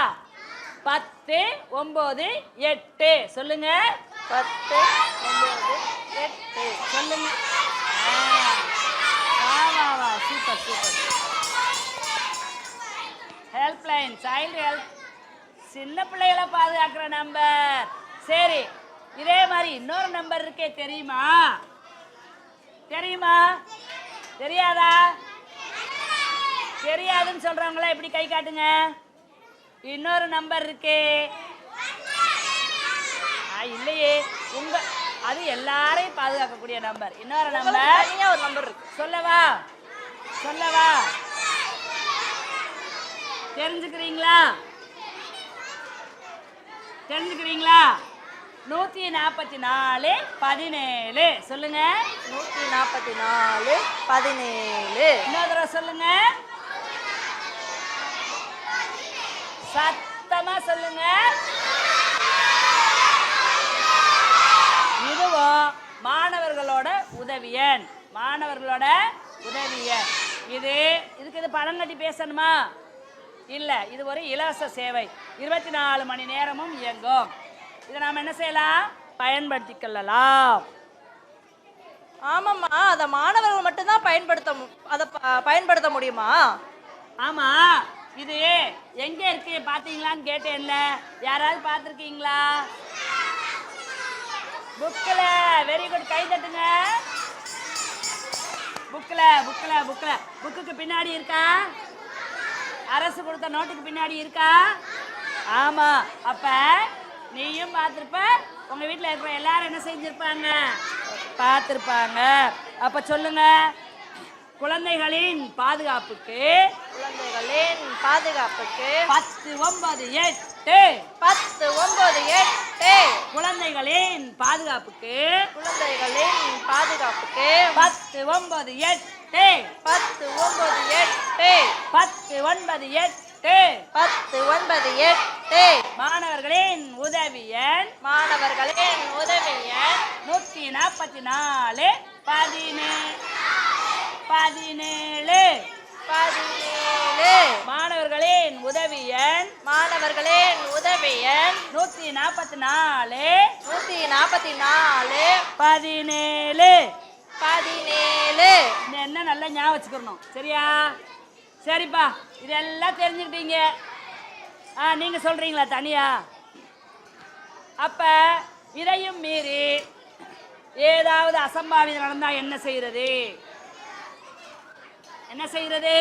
10, 9, 8 சொல்லுங்க. 10, 9, 8 சொல்லுங்க. வா super super. Helpline, child help, சின்ன பிள்ளைகளை பாதுகாக்கிற நம்பர். சரி, இதே மாதிரி இன்னொரு நம்பர் இருக்கே, தெரியுமா? தெரியுமா? தெரியாதா? தெரியாதுன்னு சொல்றவங்கள எப்படி கை காட்டுங்க. இன்னொரு நம்பர் இருக்கே. இல்லையே, உங்க அது எல்லாரையும் பாதுகாக்கக்கூடிய நம்பர். இன்னொரு நம்பர், தனியா ஒரு நம்பர் இருக்கு. சொல்லவா? சொல்லவா? தெரிஞ்சுக்கிறீங்களா? தெரிஞ்சுக்கிறீங்களா? 144 17 சொல்லுங்க. 144 17. இன்னொரு தடவை சொல்லுங்க, சத்தமா சொல்லுங்க. இதுவும் மாணவர்களோட உதவி எண், மாணவர்களோட உதவி எண். இதுக்கு இது பணம் கட்டி பேசணுமா? இல்லை, இது ஒரு இலவச சேவை, 24 மணி நேரமும் இயங்கும். இதை நாம் என்ன செய்யலாம்? பயன்படுத்திக் கொள்ளலாம். ஆமாம்மா, அதை மாணவர்கள் மட்டும்தான் பயன்படுத்த முடியுமா? ஆமா, இது எங்க இருக்கு பாத்தீங்களான்னு கேட்டேன்ல, யாராவது பார்த்துருக்கீங்களா? புக்ல. வெரி குட், கை தட்டுங்க. புக்ல புக்ல புக்ல புக்குக்கு பின்னாடி இருக்கா? அரசு கொடுத்த நோட்டுக்கு பின்னாடி இருக்கா? ஆமா. அப்ப நீயும் பார்த்திருப்ப, உங்க வீட்டில் இருக்கிற எல்லாரும் என்ன செஞ்சிருப்பாங்க? பார்த்திருப்பாங்க. அப்ப சொல்லுங்க, குழந்தைகளின் பாதுகாப்புக்கு 10, 9, 8 10, 9, 8 குழந்தைகளின் பாதுகாப்புக்கு 10, 9, 8 10, 9, 8 10, 9, 8 மாணவர்களின் உதவி எண் 144 17 மாணவர்களின் உதவி எண் 144 17 என்ன நல்லா ஞாபகம் வச்சுக்கணும், சரியா? சரிப்பா, இதெல்லாம் தெரிஞ்சுக்கிட்டீங்க. நீங்க சொல்றீங்களா தனியா? அப்ப இதையும் மீறி ஏதாவது அசம்பாவிதம் நடந்தா என்ன செய்யறது? என்ன செய்யறது?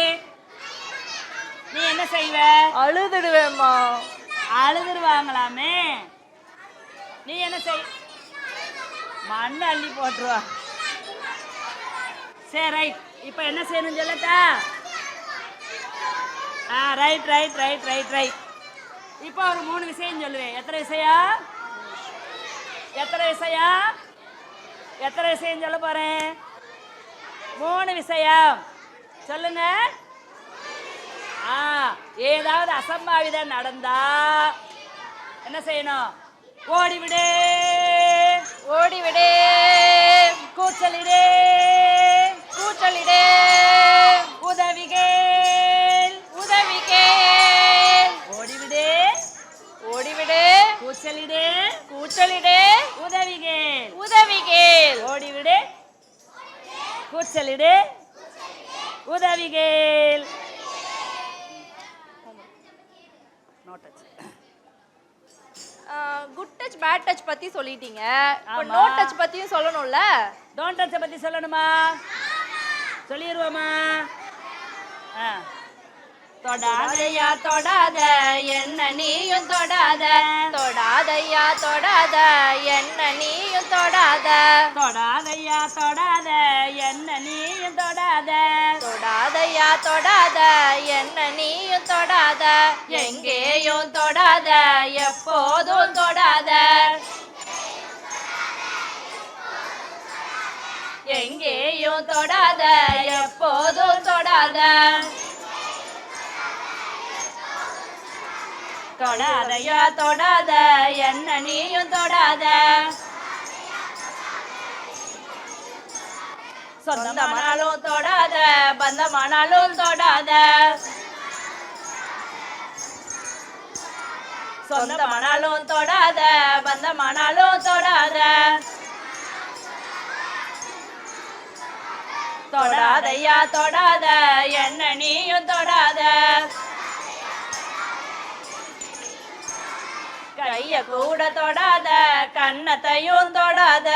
நீ என்ன செய்வ? அழுதுடுவேம்மா. அழுதுருவாங்களாமே. நீ என்ன செய்? மண்ணை அள்ளி போட்டுருவா. சரி, ரைட். இப்ப என்ன செய்யணும் சொல்லட்டா? Right right right right right. இப்போ ஒரு 3 விஷயம் சொல்லுவேன். எத்தனை விஷயம்? எத்தனை விஷயம்? எத்தனை விஷயம் சொல்ல போறேன்? 3 விஷயம். சொல்லுங்க. ஏதாவது அசம்பாவிதம் நடந்தா என்ன செய்யணும்? ஓடிவிடு, ஓடிவிடு, கூச்சலிடு, கூச்சலிடு, உதவிகள், உதவிகேள். ஓடிவிடு, ஓடிவிடு, கூச்சலிடு, கூச்சலிடு, உதவிகள், உதவிகேள். ஓடிவிடு, கூச்சலிடு, உதவிகள். குட் டச் பேட் டச் பத்தி சொல்லிட்டீங்க. இப்போ ஆமா. நோ டச் பத்தியும் சொல்லணும்ல. டோன்ட் டச்சை பத்தி சொல்லணுமா? சொல்லிடுவோமா? தொடாதையா தொடாத என்ன நீயும் தொடாத, தொடாதையா தொடாத என்ன நீயும் தொடாத, தொடாதையா தொடாத என்ன நீயும் தொடாத, தொடாதையா தொடாத என்ன நீயும் தொடாத, எங்கேயும் தொடாத எப்போதும் தொடாத, எங்கேயும் தொடாத எப்போதும் தொடாத, தொடாதையா தொடாத என்ன நீயும் தொடாத, சொந்தமானாலும் தொடாத பந்தமானாலும் தொடாத, சொந்தமானாலும் தொடாத பந்தமானாலும் தொடாத, தொடாதையா தொடாத என்ன நீயும் தொடாத, கைய கூட தொடாத கன்னத்தையும் தொடாத,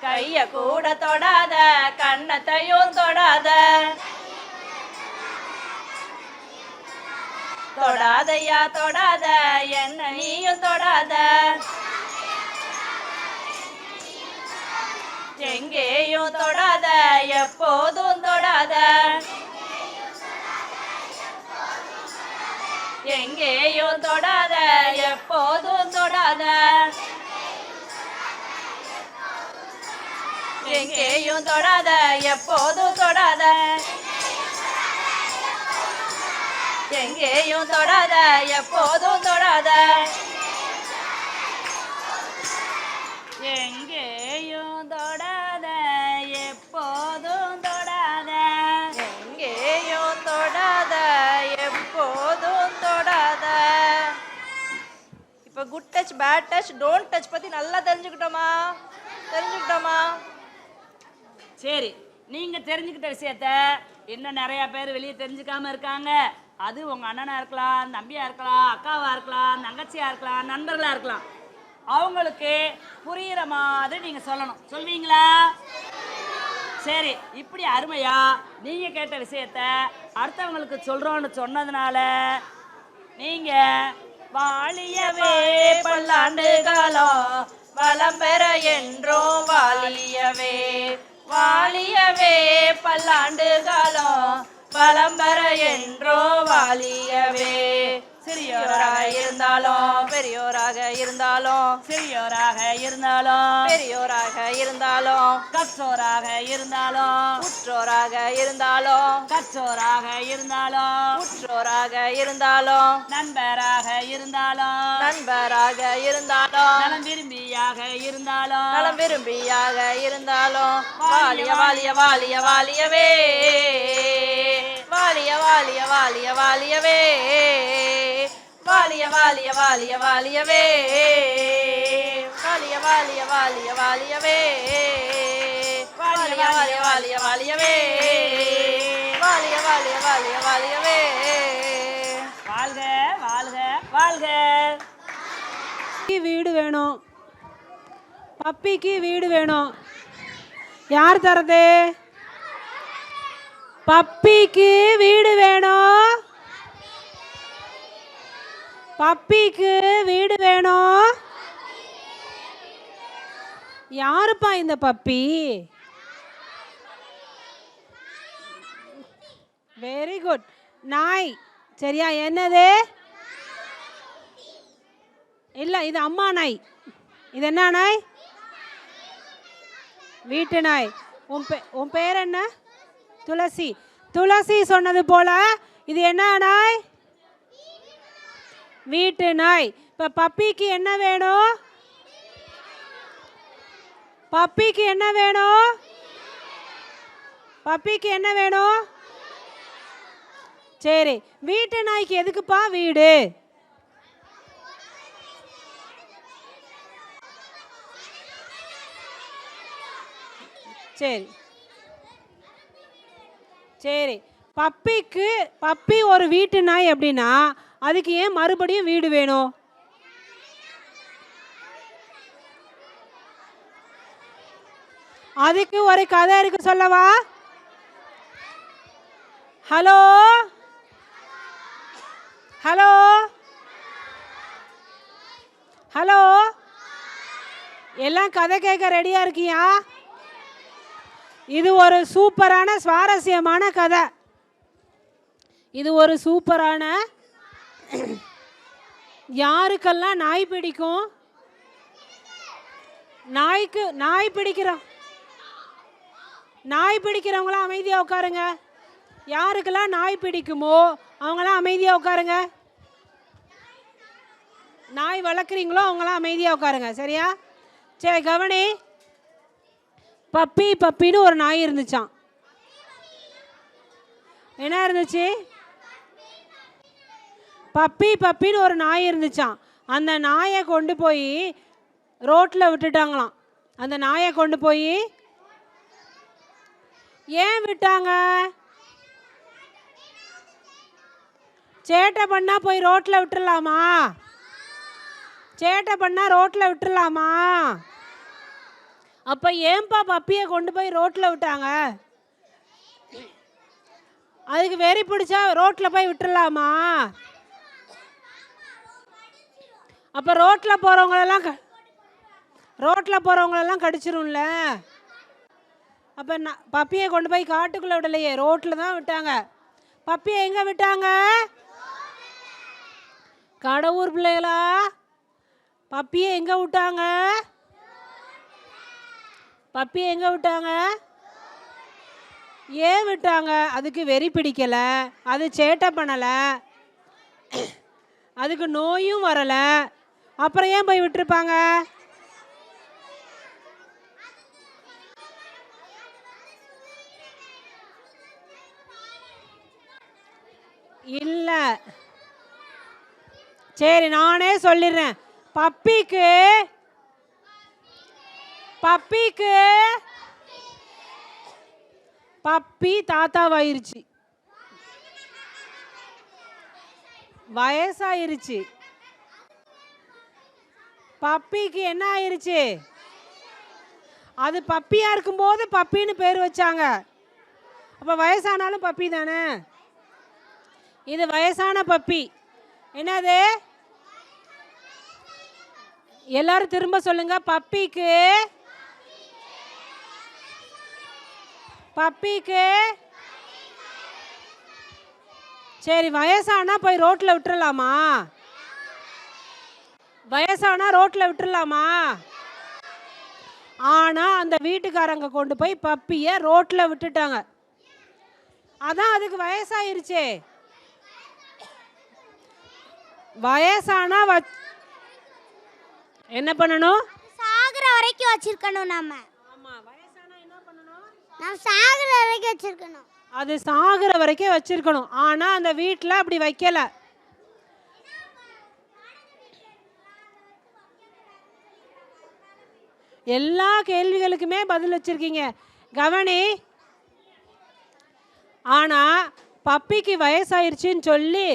கைய கூட தொடாத கன்னத்தையும் தொடாத, தொடாதையா தொடாத என்ன நீயும் தொடாத, எங்கேயும் தொடாத எப்போதும் தொடாத, எங்கேயும் தொடாத எப்போதும் தொடாத, எங்கேயும் தொடாத எப்போதும் தொடாத, எங்கேயும் தொடாத எப்போதும் தொடாத, எங்கேயும் தொடாத எப்போதும் தொடாத, எங்கேயும் தொடாத எப்போதும் தொடாத. இப்போ good touch bad touch don't touch பத்தி நல்லா தெரிஞ்சுக்கிட்டோமா? தெரிஞ்சுக்கிட்டோமா? சரி, நீங்க தெரிஞ்சுக்கிட்ட விஷயத்த இன்னும் நிறைய பேர் வெளியே தெரிஞ்சுக்காம இருக்காங்க. அது உங்க அண்ணனா இருக்கலாம், தம்பியா இருக்கலாம், அக்காவா இருக்கலாம், தங்கச்சியா இருக்கலாம், நண்பர்களா இருக்கலாம். அவங்களுக்கு புரியுற மாதிரி நீங்க சொல்லணும். சொல்வீங்களா? சரி, இப்படி அருமையா நீங்க கேட்ட விஷயத்த அடுத்தவங்களுக்கு சொல்றோம்னு சொன்னதுனால நீங்க வாழியவே பல்லாண்டு காலம் வளம் பெற என்றும் வாழியவே, வாழியவே பல்லாண்டு காலம் வளம் பெற என்றும் வாழியவே, சிறியோராக இருந்தாலும் பெரியோராக இருந்தாலும், சிறியோராக இருந்தாலும் பெரியோராக இருந்தாலும், கற்றோராக இருந்தாலும் உற்றோராக இருந்தாலும், கற்றோராக இருந்தாலும் உற்றோராக இருந்தாலும், நண்பராக இருந்தாலும் நண்பராக இருந்தாலும், நலம் விரும்பியாக இருந்தாலும் நலம் விரும்பியாக இருந்தாலும், வாழிய வாழிய வாழிய வாழியவே, வாழிய வாழிய வாழிய வாழியவே, வாழிய வாழிய வாழிய வாழியவே, வாழிய வாழிய வாழிய வாழியவே, வாழிய வாழிய வாழிய வாழியவே, வாழிய வாழிய வாழிய வாழியவே. வாழ்க வாழ்க வாழ்க. வீடு வேணும், பப்பிக்கு வீடு வேணும். யார் தரது? பப்பிக்கு வீடு வேணும், பப்பிக்கு வீடு வேணும். யாருப்பா இந்த பப்பி? Very good. நாய். சரியா? என்னது? இல்லை, இது அம்மா நாய். இது என்ன நாய்? வீட்டு நாய். உன் பேர் என்ன? துளசி. துளசி சொன்னது போல இது என்ன நாய்? வீட்டு நாய். இப்போ பப்பிக்கு என்ன வேணும்? பப்பிக்கு என்ன வேணும்? பப்பிக்கு என்ன வேணும்? சரி, வீட்டு நாய்க்கு எதுக்குப்பா வீடு? சரி சரி, பப்பி ஒரு வீட்டு நாய் அப்படின்னா அதுக்கு ஏன் மறுபடியும் வீடு வேணும்? அதுக்கு ஒரு கதை இருக்கு, சொல்லவா? ஹலோ ஹலோ ஹலோ, எல்லாம் கதை கேட்க ரெடியா இருக்கியா? இது ஒரு சூப்பரான சுவாரஸ்யமான கதை. இது ஒரு சூப்பரான, யாருக்கெல்லாம் நாய் பிடிக்கும்? நாய் பிடிக்கிறவங்களாம் அமைதியாக உட்காருங்க. யாருக்கெல்லாம் நாய் பிடிக்குமோ அவங்களாம் அமைதியாக உட்காருங்க. நாய் வளர்க்குறீங்களோ அவங்களாம் அமைதியாக உட்காருங்க. சரியா? சரி, கவனி. பப்பின்னு ஒரு நாய் இருந்துச்சான். என்ன இருந்துச்சு? பப்பின்னு ஒரு நாய் இருந்துச்சான். அந்த நாயை கொண்டு போய் ரோட்டில் விட்டுட்டாங்களாம். அந்த நாயை கொண்டு போய் ஏன் விட்டாங்க? சேட்டை பண்ணா போய் ரோட்டில் விட்டுடலாமா? சேட்டை பண்ணா ரோட்டில் விட்டுடலாமா? அப்போ ஏன்பா பப்பியை கொண்டு போய் ரோட்டில் விட்டாங்க? அதுக்கு வெறி பிடிச்சா ரோட்டில் போய் விட்டுடலாமா? அப்போ ரோட்டில் போகிறவங்களெல்லாம் கடிச்சிரும்ல. அப்போ பப்பியை கொண்டு போய் காட்டுக்குள்ளே விடலையே, ரோட்டில் தான் விட்டாங்க. பப்பியை எங்கே விட்டாங்க? கடவுர் பிள்ளைகளா, பப்பியை எங்கே விட்டாங்க? பப்பியை எங்கே விட்டாங்க? ஏன் விட்டாங்க? அதுக்கு வெறி பிடிக்கலை, அது சேட்டை பண்ணலை, அதுக்கு நோயும் வரலை. அப்புறம் ஏன் போய் விட்டுருப்பாங்க? இல்லை. சரி, நானே சொல்லிடுறேன். பப்பி தாத்தாவாயிருச்சு, வயசாயிருச்சு. பப்பிக்கு என்ன ஆயிருச்சு? அது பப்பியா இருக்கும்போது பப்பின்னு பேர் வச்சாங்க. அப்போ வயசானாலும் பப்பி தானே. இது வயசான பப்பி. என்னது? எல்லாரும் திரும்ப சொல்லுங்க. பப்பிக்கு சரி, வயசானா போய் ரோட்டில் விட்டுறலாமா? வயசானா ரோட்டில் விட்டுறலாமா? ஆனால் அந்த வீட்டுக்காரங்க கொண்டு போய் பப்பியை ரோட்டில் விட்டுட்டாங்க. அதான் அதுக்கு வயசாயிருச்சே. வயசானா என்ன பண்ணணும்? சாகுற வரைக்கும் வச்சிருக்கணும். ஆமா, வயசானா என்ன பண்ணணும்? நாம் சாகுற வரைக்கும் வச்சிருக்கணும். அது சாகுற வரைக்கும் வச்சிருக்கணும். ஆனா அந்த வீட்டில் அப்படி வைக்கல. எல்லா கேள்விகளுக்குமே பதில் வச்சிருக்கீங்க. கவனி. ஆனா பப்பிக்கு வயசாயிருச்சுன்னு சொல்லி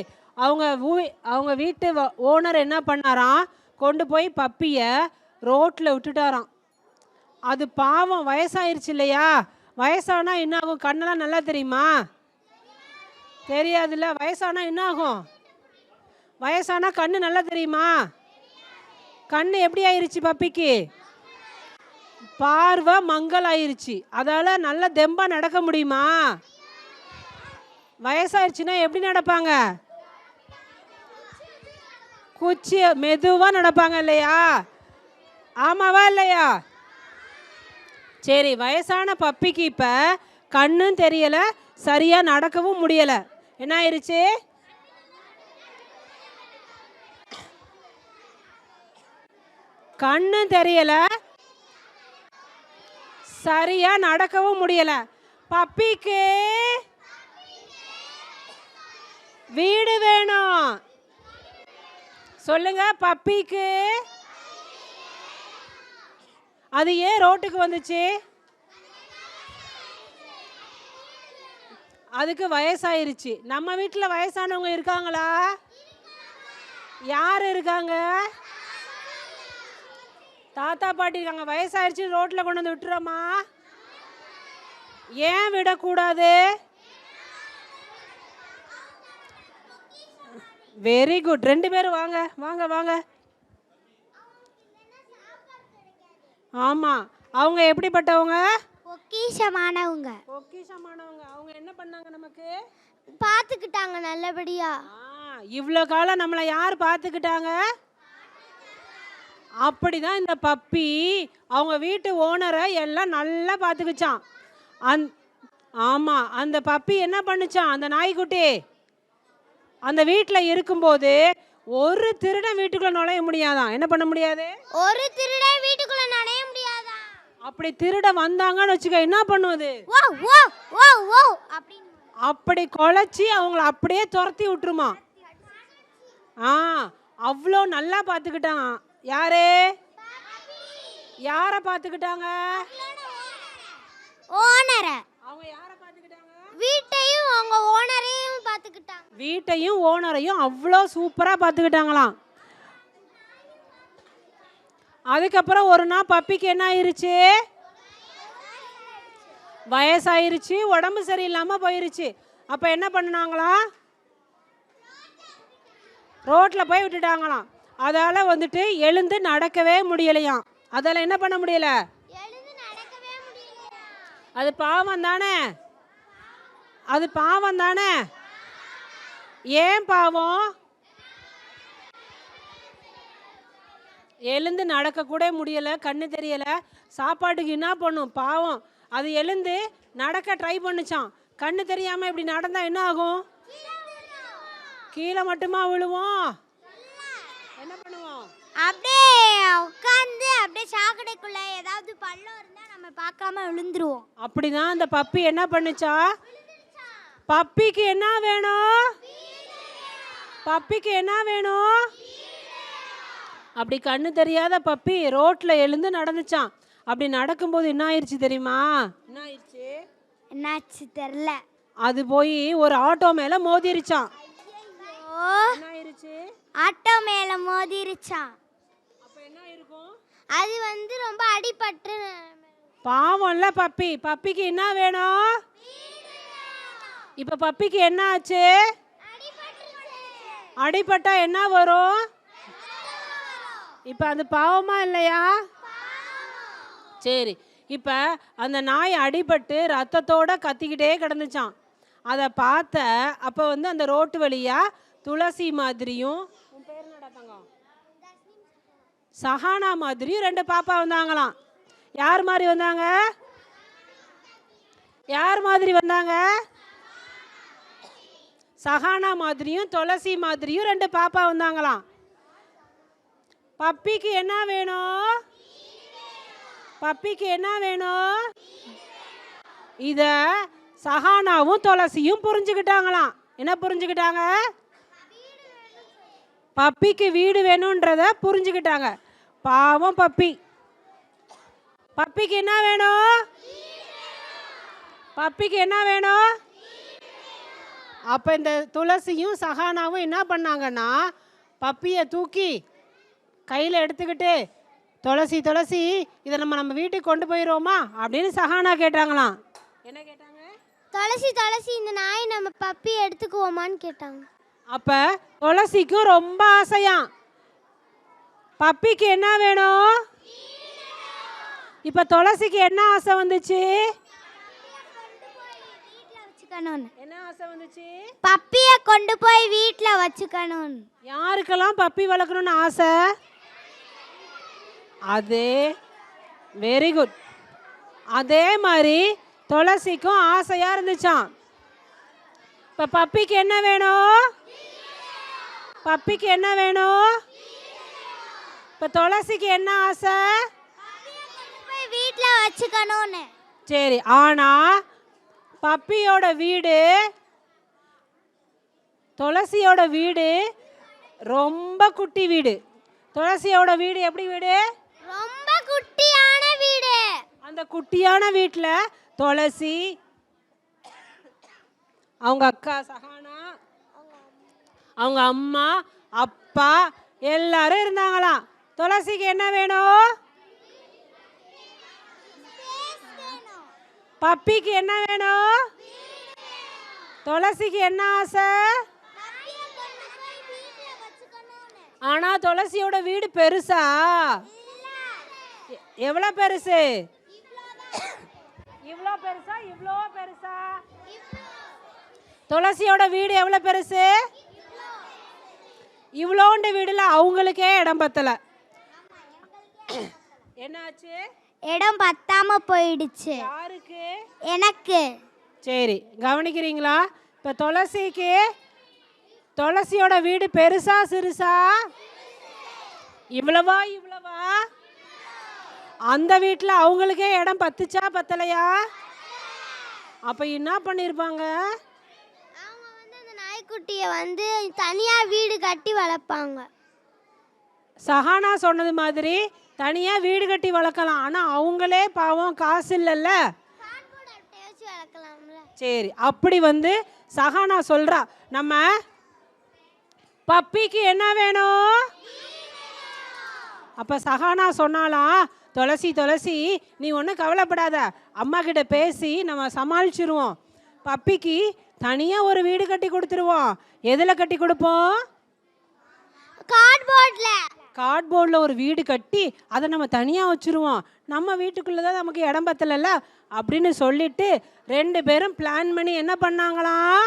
அவங்க வீட்டு ஓனர் என்ன பண்ணாராம்? கொண்டு போய் பப்பியை ரோட்டில் விட்டுட்டாராம். அது பாவம், வயசாயிருச்சு இல்லையா? வயசானா என்ன ஆகும்? கண்ணெல்லாம் நல்லா தெரியுமா? தெரியாதுல்ல. வயசானா என்ன ஆகும்? வயசானா கண்ணு நல்லா தெரியுமா? கண்ணு எப்படி ஆயிருச்சு? பப்பிக்கு பார்வை மங்கல் ஆயிருச்சு. அதால நல்ல தெம்பா நடக்க முடியுமா? வயசாயிருச்சுன்னா எப்படி நடப்பாங்க? குச்சி மெதுவாக நடப்பாங்க இல்லையா? ஆமாவா இல்லையா? சரி, வயசான பப்பிக்கு இப்போ கண்ணும் தெரியலை, சரியாக நடக்கவும் முடியலை. என்ன ஆயிடுச்சு? கண்ணும் தெரியல, சரியா நடக்கவும் முடியல. பப்பிக்கு வீடு வேணும். சொல்லுங்க, பப்பிக்கு. அது ஏன் ரோட்டுக்கு வந்துச்சு? அதுக்கு வயசாயிருச்சு. நம்ம வீட்டில் வயசானவங்க இருக்காங்களா? யார் இருக்காங்க? தாத்தா பாட்டி இருக்காங்க. வயசாயிருச்சு, ரோட்டில் கொண்டு வந்து விட்டுறோமா? ஏன் விடக்கூடாது? Very good. 2 பேரும் வாங்க வாங்க வாங்க. ஆமாம், அவங்க எப்படிப்பட்டவங்க? பொக்கிஷமானவங்க. பொக்கிஷமானவங்க. அவங்க என்ன பண்ணாங்க? நமக்கு பார்த்துக்கிட்டாங்க நல்லபடியா. இவ்வளோ காலம் நம்மளை யார் பார்த்துக்கிட்டாங்க? அப்படிதான் இந்த பப்பி அவங்க வீட்டு ஓனரை எல்லாம் நல்லா பார்த்துக்கிச்சான். ஆமாம், அந்த பப்பி என்ன பண்ணுச்சான்? அந்த நாய்க்குட்டி அந்த வீட்டில் இருக்கும்போது ஒரு திருடன் வீட்டுக்குள்ள நுழைய முடியாதான். என்ன பண்ண முடியாது? ஒரு திருடன் வீட்டுக்குள்ள நுழைய முடியாதா? அப்படி திருட வந்தாங்கன்னு வச்சுக்க, என்ன பண்ணுவது? ஓ ஓ ஓ ஓ அப்படி குலைச்சி அவங்கள அப்படியே துரத்தி விட்டுருமா. அவ்வளோ நல்லா பார்த்துக்கிட்டான். யாரு? யாரை பார்த்துக்கிட்டாங்க? ஓனரை. அவங்க யாரை பார்த்துக்கிட்டாங்க? வீட்டையும் அவங்க ஓனரையும் பார்த்துக்கிட்டாங்க. வீட்டையும் ஓனரையும் அவ்வளோ சூப்பராக பார்த்துக்கிட்டாங்களாம். அதுக்கப்புறம் ஒரு நாள் பப்பிக்கு என்ன ஆயிருச்சு? வயசாயிருச்சு, உடம்பு சரியில்லாமல் போயிருச்சு. அப்போ என்ன பண்ணாங்களா? ரோட்டில் போய் விட்டுட்டாங்களாம். அதால் வந்துட்டு எழுந்து நடக்கவே முடியலையாம். அதால் என்ன பண்ண முடியல? அது பாவம் தானே? அது பாவம் தானே? ஏன் பாவம்? எழுந்து நடக்க கூட முடியலை, கண்ணு தெரியலை, சாப்பாட்டுக்கு என்ன பண்ணும்? பாவம். அது எழுந்து நடக்க ட்ரை பண்ணுச்சான். கண்ணு தெரியாமல் இப்படி நடந்தால் என்ன ஆகும்? கீழே மட்டுமா விழுவோம்? என்ன பண்ணுவோம்? அப்படியே உட்காந்து அப்படியே சாக்கடைக்குள்ள ஏதாவது பள்ளம் இருந்தா நம்ம பார்க்காம விழுந்துருவோம். அப்படிதான் அந்த பப்பி என்ன பண்ணுச்சா? பப்பிக்கு என்ன வேணும்? பப்பிக்கு என்ன வேணும்? அப்படி கண்ணு தெரியாத பப்பி ரோட்ல எழுந்து நடந்துச்சான். அப்படி நடக்கும்போது என்ன ஆயிடுச்சு தெரியுமா? என்ன ஆயிடுச்சு? என்னாச்சு தெரியல. அது போய் ஒரு ஆட்டோ மேல மோதிருச்சான். என்ன ஆயிருச்சு? ஆட்டோ மேல மோதிருச்சான். அப்ப என்ன இருக்கும்? அது வந்து ரொம்ப அடிபட்டு. பாவம்ல பப்பி. பப்பிக்கு என்ன வேணும்? இப்ப பப்பிக்கு என்ன ஆச்சு? அடிபட்டா என்ன வரும்? இப்ப அது பாவமா இல்லையா? சரி, இப்ப அந்த நாய் அடிபட்டு ரத்தத்தோட கத்திக்கிட்டே கிடந்துச்சான். அதை பார்த்த அப்போ வந்து அந்த ரோட்டு வழியா துளசி மாதிரியும் சஹானா மாதிரியும் 2 பாப்பா வந்தாங்களாம். யார் மாதிரி வந்தாங்க? யார் மாதிரி வந்தாங்க? சஹானா மாதிரியும் துளசி மாதிரியும் 2 பாப்பா வந்தாங்களாம். பப்பிக்கு என்ன வேணும்? பப்பிக்கு என்ன வேணும்? இத சஹானாவும் துளசியும் புரிஞ்சுக்கிட்டாங்களாம். என்ன புரிஞ்சுக்கிட்டாங்க? பப்பிக்கு வீடு வேணும்ன்றத புரிஞ்சுக்கிட்டாங்க. பாவம் பப்பி. பப்பிக்கு என்ன வேணும்? பப்பிக்கு என்ன வேணும்? அப்ப இந்த துளசியும் சஹானாவும் என்ன பண்ணாங்கன்னா, பப்பியை தூக்கி கையில் எடுத்துக்கிட்டு, துளசி துளசி இதை நம்ம வீட்டுக்கு கொண்டு போயிடுவோமா அப்படின்னு சஹானா கேட்டாங்களாம். என்ன கேட்டாங்க? துளசி துளசி இந்த நாய் நம்ம பப்பி எடுத்துக்குவோமான்னு கேட்டாங்க. அப்ப துளசிக்கும் ரொம்ப ஆசையாம். பப்பிக்கு என்ன வேணும்? இப்ப துளசிக்கு என்ன ஆசை வந்துச்சு? என்ன ஆசை வந்துச்சு? பப்பியை கொண்டு போய் வீட்டில் வச்சுக்கணும். யாருக்கெல்லாம் பப்பி வளர்க்கணும்னு ஆசை? அது வெரி குட். அதே மாதிரி துளசிக்கும் ஆசையாக இருந்துச்சான். இப்போ பப்பிக்கு என்ன வேணும்? பப்பிக்கு என்ன வேணும்? இப்போ துளசிக்கு என்ன ஆசை? வீட்டில் வச்சுக்கணும்னு. சரி, ஆனால் பப்பியோட வீடு, துளசியோட வீடு ரொம்ப குட்டி வீடு. துளசியோட வீடு எப்படி வீடு? ரொம்ப குட்டியான வீடு. அந்த குட்டியான வீட்டில் துளசி, அவங்க அக்கா சஹானா, அவங்க அம்மா, அப்பா எல்லாரும் இருந்தாங்களாம். துளசிக்கு என்ன வேணும்? பப்பிக்கு என்ன வேணும்? துளசிக்கு என்ன ஆசை? ஆனா துளசியோட வீடு பெருசா? எவ்வளவு பெருசு? இவ்வளோ பெருசா? இவ்வளோ பெருசா? துளசியோட வீடு எவ்வளவு பெருசு? இவ்வளோண்டு வீடுல அவங்களுக்கே இடம் பத்தல. என்னாச்சு? இடம் பத்தாம போயிடுச்சு. யாருக்கு? எனக்கு. சரி, கவனிக்கிறீங்களா? இப்போ துளசிக்கு, துளசியோட வீடு பெருசா சிறுசா? இவ்வளவா? இவ்வளவா? அந்த வீட்டில் அவங்களுக்கே இடம் பத்துச்சா பத்தலையா? அப்போ என்ன பண்ணியிருப்பாங்க? அவங்க வந்து அந்த நாய்க்குட்டியை வந்து தனியாக வீடு கட்டி வளர்ப்பாங்க. சஹானா சொன்னது மாதிரி தனியாக வீடு கட்டி வளர்க்கலாம். ஆனால் அவங்களே பாவம் காசு இல்லைல்ல. சரி, அப்படி வந்து சஹானா சொல்கிறா, நம்ம பப்பிக்கு என்ன வேணும்? அப்போ சஹானா சொன்னாலாம், துளசி துளசி நீ ஒன்றும் கவலைப்படாத, அம்மா கிட்ட பேசி நம்ம சமாளிச்சிருவோம். பப்பிக்கு தனியாக ஒரு வீடு கட்டி கொடுத்துருவோம். எதில் கட்டி கொடுப்போம்? கார்ட்போர்டில் ஒரு வீடு கட்டி அதை நம்ம தனியாக வச்சுருவோம். நம்ம வீட்டுக்குள்ளே தான் நமக்கு இடம் பத்தலைல்ல அப்படின்னு சொல்லிட்டு 2 பேரும் பிளான் பண்ணி என்ன பண்ணாங்களாம்?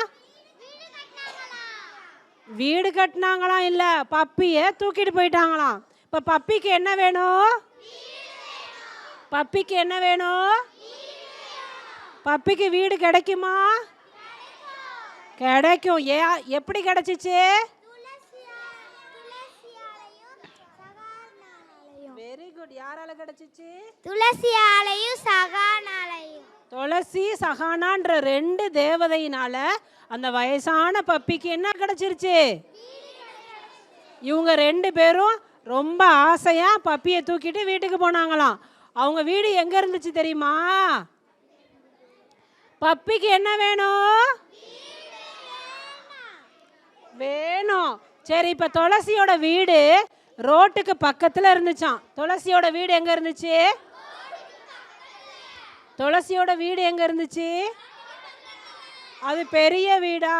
வீடு கட்டினாங்களாம். இல்லை, பப்பியை தூக்கிட்டு போயிட்டாங்களாம். இப்போ பப்பிக்கு என்ன வேணும்? பப்பிக்கு என்ன வேணும்? பப்பிக்கு வீடு கிடைக்குமா? கிடைக்கும். எப்படி கிடைச்சிச்சு? Very good. யாரால கிடைச்சிச்சு? துளசியாலையும் சகானாலையும். துளசி சஹானான்ற 2 தேவதையினால அந்த வயசான பப்பிக்கு என்ன கிடைச்சிருச்சு? இவங்க 2 பேரும் ரொம்ப ஆசையா பப்பியை தூக்கிட்டு வீட்டுக்கு போனாங்களாம். அவங்க வீடு எங்க இருந்துச்சு தெரியுமா? பப்பிக்கு என்ன வேணும்? வேணும். சரி, இப்ப துளசியோட வீடு ரோட்டுக்கு பக்கத்துல இருந்துச்சான். துளசியோட வீடு எங்க இருந்துச்சு? துளசியோட வீடு எங்க இருந்துச்சு? அது பெரிய வீடா?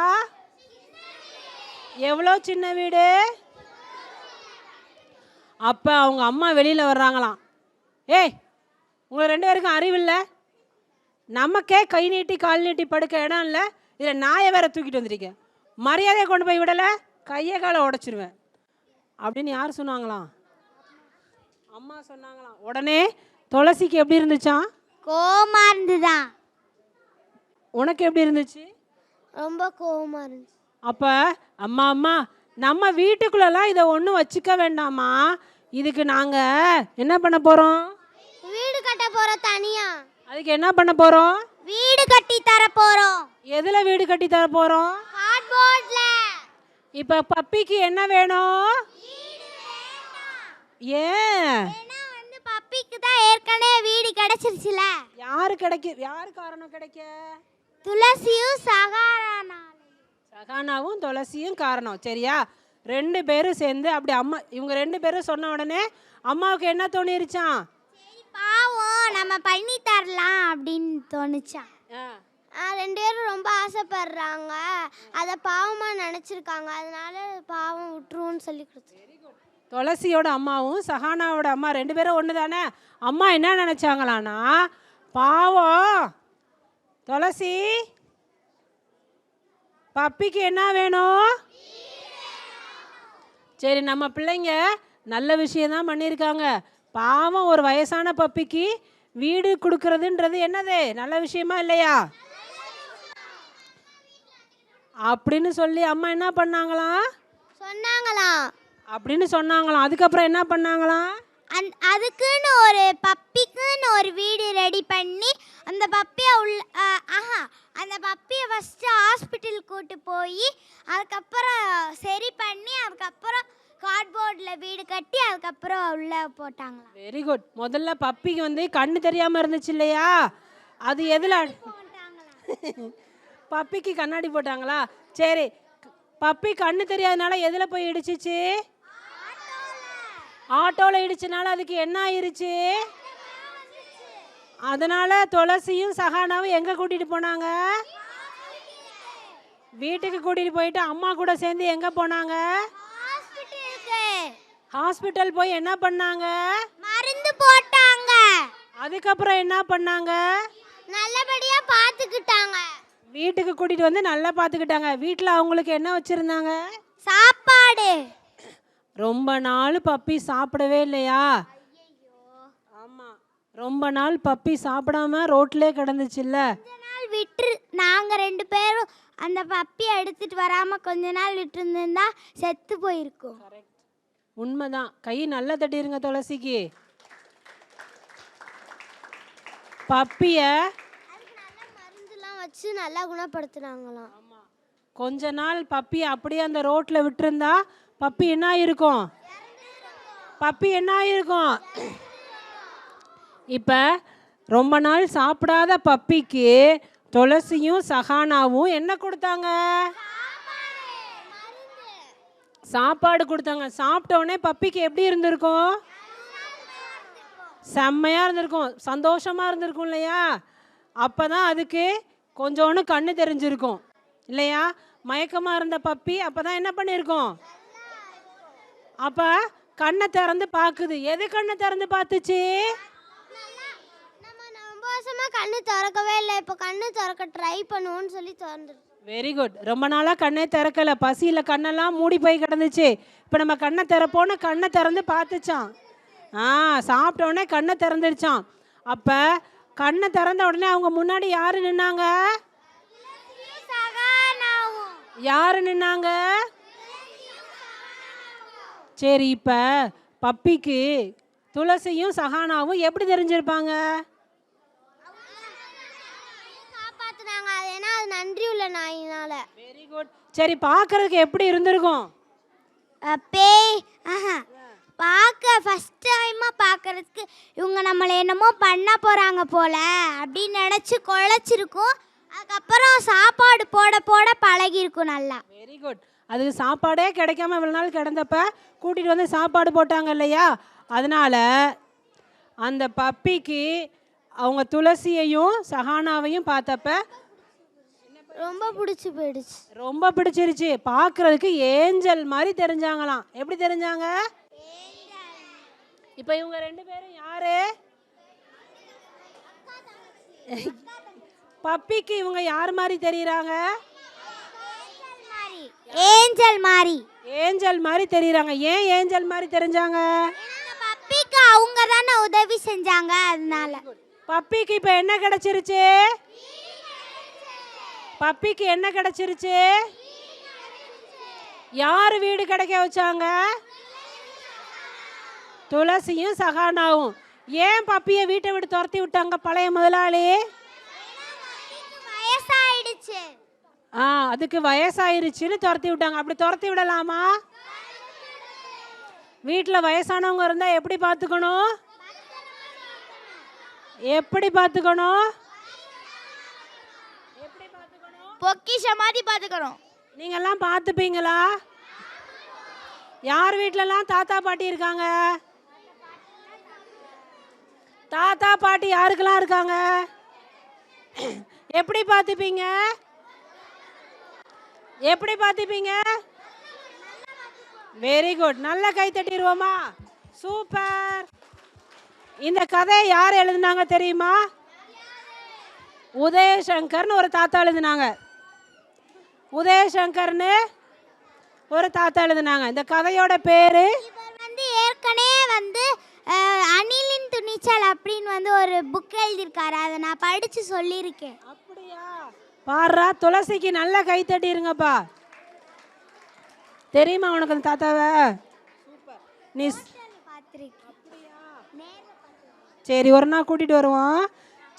எவ்வளோ சின்ன வீடு? அப்ப அவங்க அம்மா வெளியில வர்றாங்களாம். ஏய், உங்களை 2 பேருக்கும் அறிவில்லை? நமக்கே கை நீட்டி கால் நீட்டி படுக்க இடம் இல்லை, இதில் நாயை வேற தூக்கிட்டு வந்துட்டீங்க. மரியாதையை கொண்டு போய் விடலை, கையை காலை உடைச்சிருவேன் அப்படின்னு யார் சொன்னாங்களாம்? அம்மா சொன்னாங்களாம். உடனே துளசிக்கு எப்படி இருந்துச்சான்? கோவமா இருந்துதான். உனக்கு எப்படி இருந்துச்சு? ரொம்ப கோவமா இருந்துச்சு. அப்போ அம்மா அம்மா நம்ம வீட்டுக்குள்ளெல்லாம் இதை ஒன்றும் வச்சுக்க வேண்டாமா, இதுக்கு நாங்கள் என்ன பண்ண போகிறோம்? வீடு கட்ட போகிறோம் தனியா. அதுக்கு என்ன பண்ண போகிறோம்? வீடு கட்டி தர போகிறோம். எதில் வீடு கட்டி தர போகிறோம்? கார்ட்போர்ட்ல. இப்போ பப்பிக்கு என்ன வேணும்? ஏன்? வந்து பப்பிக்கு தான் ஏற்கனவே வீடு கிடைச்சிருச்சுல. யாரு காரணம் கிடைக்க? துளசியும் சகானாவும் துளசியும் காரணம். சரியா? 2 பேரும் சேர்ந்து அப்படி அம்மா, இவங்க 2 பேரும் சொன்ன உடனே அம்மாவுக்கு என்ன தோணிருச்சான்? பாவம் நம்ம பண்ணி தரலாம் அப்படின்னு தோணுச்சான். 2 பேரும் ரொம்ப ஆசைப்படுறாங்க, அதை பாவமாக நினச்சிருக்காங்க, அதனால பாவம் விட்டுருவோன்னு சொல்லி கொடுத்து. துளசியோட அம்மாவும் சஹானாவோட அம்மா 2 பேரும் ஒன்று தானே. அம்மா என்ன நினச்சாங்களான்னா, பாவம் துளசி பப்பிக்கு என்ன வேணும்? சரி, நம்ம பிள்ளைங்க நல்ல விஷயம்தான் பண்ணியிருக்காங்க. பாவம் ஒரு வயசான பப்பிக்கு வீடு கொடுக்கறதுன்றது என்னது, நல்ல விஷயமா இல்லையா? அப்படின்னு சொல்லி அம்மா என்ன பண்ணாங்களாம், சொன்னாங்களாம். அப்படின்னு சொன்னாங்களாம். அதுக்கப்புறம் என்ன பண்ணாங்களாம், அதுக்குன்னு ஒரு பப்பிக்குன்னு ஒரு வீடு ரெடி பண்ணி அந்த பப்பியை அந்த பப்பியை ஃபஸ்ட்டு ஹாஸ்பிட்டல் கூட்டு போய் அதுக்கப்புறம் சரி பண்ணி அதுக்கப்புறம் கார்ட்போர்டில் வீடு கட்டி அதுக்கப்புறம் உள்ளே போட்டாங்களாம். Very good. முதல்ல பப்பிக்கு வந்து கண்ணு தெரியாமல் இருந்துச்சு இல்லையா, அது எதில் பப்பிக்கு கண்ணாடி போட்டாங்களா? சரி, பப்பி கண்ணு தெரியாதனால எதில் போய் இடிச்சிச்சு, ஆட்டோவில் இடிச்சனால அதுக்கு என்ன ஆயிருச்சு, அதனால துளசியும் சஹானாவும் எங்கே கூட்டிகிட்டு போனாங்க, வீட்டுக்கு கூட்டிகிட்டு போயிட்டு அம்மா கூட சேர்ந்து எங்கே போனாங்க, ஹாஸ்பிட்டல் போய் என்ன பண்ணாங்க, மருந்து போட்டாங்க. அதுக்கப்புறம் என்ன பண்ணாங்க, நல்லபடியா பார்த்துக்கிட்டாங்க. வீட்டுக்கு கூட்டிட்டு வந்து நல்லா பார்த்துக்கிட்டாங்க. வீட்டில் அவங்களுக்கு என்ன வச்சிருந்தாங்க, சாப்பாடு. ரொம்ப நாள் பப்பி சாப்பிடவே இல்லையா? ஆமாம், ரொம்ப நாள் பப்பி சாப்பிடாம ரோட்லேயே கிடந்துச்சுல்ல. கொஞ்ச நாள் விட்டு நாங்கள் 2 பேரும் அந்த பப்பியை எடுத்துட்டு வராமல் கொஞ்ச நாள் விட்டுருந்தா செத்து போயிருக்கோம். உண்மைதான். கை நல்லா தட்டிருங்க துளசிக்கு. பப்பியை மருந்துலாம் வச்சு நல்லா குணப்படுத்துனாங்களாம். கொஞ்ச நாள் பப்பி அப்படியே அந்த ரோட்டில் விட்டுருந்தா பப்பி என்ன ஆயிருக்கும், பப்பி என்ன ஆயிருக்கும். இப்போ ரொம்ப நாள் சாப்பிடாத பப்பிக்கு துளசியும் சஹானாவும் என்ன கொடுத்தாங்க, சாப்பாடு கொடுத்தாங்க. சாப்பிட்டோடனே பப்பிக்கு எப்படி இருந்திருக்கும், செம்மையாக இருந்திருக்கும், சந்தோஷமாக இருந்திருக்கும் இல்லையா? அப்போ தான் அதுக்கு கொஞ்சோன்னு கண்ணு தெரிஞ்சிருக்கும் இல்லையா? மயக்கமாக இருந்த பப்பி அப்போ தான் என்ன பண்ணியிருக்கோம், அப்போ கண்ணை திறந்து பார்க்குது. எது கண்ணை திறந்து பார்த்துச்சு, நம்ம ரொம்ப வருஷமா கண்ணு திறக்கவே இல்லை, இப்போ கண்ணு திறக்க ட்ரை பண்ணுவோன்னு சொல்லி திறந்துருக்கு. Very good. ரொம்ப நாளாக கண்ணே திறக்கலை, பசியில் கண்ணெல்லாம் மூடி போய் கிடந்துச்சு. இப்போ நம்ம கண்ணை திறப்போன்னு கண்ணை திறந்து பார்த்துச்சான். சாப்பிட்டோடனே கண்ணை திறந்துருச்சான். அப்போ கண்ணை திறந்த உடனே அவங்க முன்னாடி யாரு நின்னாங்க, யாரு நின்னாங்க, சரி. இப்போ பப்பிக்கு துளசியும் சஹானாவும் எப்படி தெரிஞ்சிருப்பாங்க, காப்பாத்துனாங்க. அது ஏன்னா அது நன்றி உள்ள நாயினால. Very good. சரி, பார்க்கறதுக்கு எப்படி இருந்திருக்கும், பேய் பார்க்க ஃபஸ்ட் டைமாக பார்க்கறதுக்கு இவங்க நம்மளை என்னமோ பண்ண போகிறாங்க போல அப்படின்னு நினச்சி குழைச்சிருக்கும். அதுக்கப்புறம் சாப்பாடு போட போட பழகிருக்கும் நல்லா. Very good. அதுக்கு சாப்பாடே கிடைக்காம இவ்வளோ நாள் கிடந்தப்ப கூட்டிகிட்டு வந்து சாப்பாடு போட்டாங்க இல்லையா? அதனால் அந்த பப்பிக்கு அவங்க துளசியையும் சஹானாவையும் பார்த்தப்ப ரொம்ப பிடிச்சி போயிடுச்சு, ரொம்ப பிடிச்சிருச்சு. பார்க்குறதுக்கு ஏஞ்சல் மாதிரி தெரிஞ்சாங்களாம். எப்படி தெரிஞ்சாங்க, இப்போ இவங்க 2 பேரும் யாரு, பப்பிக்கு இவங்க யார் மாதிரி தெரியுறாங்க, ஏஞ்சல் மாதிரி. ஏஞ்சல் மாதிரி தெரியுறாங்க. ஏன் ஏஞ்சல் மாதிரி தெரிஞ்சாங்க, பப்பிக்கு அவங்க தானே உதவி செஞ்சாங்க, அதனால. பப்பிக்கு இப்போ என்ன கிடைச்சிருச்சு, பப்பிக்கு என்ன கிடைச்சிருச்சு, யார் வீடு கிடைக்க வச்சாங்க, துளசியும் சஹானாவும். ஏன் பப்பியை வீட்டை விட்டு துரத்தி விட்டாங்க பழைய முதலாளி, வயசாயிடுச்சு. அதுக்கு வயசாயிருச்சுன்னு துரத்தி விட்டாங்க. அப்படி துரத்தி விடலாமா, வீட்டில் வயசானவங்க இருந்தால் எப்படி பார்த்துக்கணும், எப்படி பார்த்துக்கணும், பொக்கிஷ மாதிரி பார்த்துக்கணும். நீங்கள்லாம் பார்த்துப்பீங்களா, யார் வீட்டிலலாம் தாத்தா பாட்டி இருக்காங்க, தாத்தா பாட்டி யாருக்கெல்லாம் இருக்காங்க, எப்படி பார்த்துப்பீங்க, எப்படி பார்த்துப்பீங்க, வெரி குட். நல்ல கை தட்டிடுவோமா, சூப்பர். இந்த கதையை யார் எழுதுனாங்க தெரியுமா, உதயசங்கர்னு ஒரு தாத்தா எழுதுனாங்க. உதயசங்கர்னு ஒரு தாத்தா எழுதுனாங்க. இந்த கதையோட பேரு ஏற்கனவே அணிலின் துணிச்சல் அப்படின்னு வந்து ஒரு புக் எழுதியிருக்காரு, அதை நான் படித்து சொல்லியிருக்கேன். அப்படியா? பாருடா, துளசிக்கு நல்லா கை தட்டிருங்கப்பா. தெரியுமா உனக்கு அந்த தாத்தாவை? நீ சரி, ஒரு நாள் கூட்டிட்டு வருவோம்.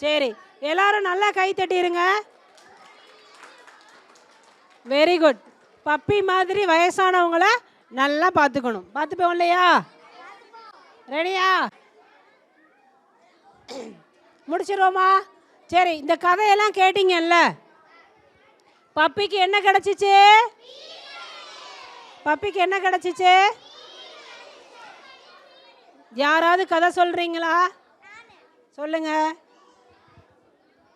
சரி, எல்லாரும் நல்லா கை தட்டிருங்க. Very good. பப்பி மாதிரி வயசானவங்கள நல்லா பார்த்துக்கணும். பார்த்துப்போம் இல்லையா? ரெடியா? முடிச்சிருவோமா? சரி, இந்த கதையெல்லாம் கேட்டீங்கல்ல, பப்பிக்கு என்ன கிடைச்சிச்சு? பப்பிக்கு என்ன கிடைச்சிச்சு? யாராவது கதை சொல்றீங்களா? சொல்லுங்க.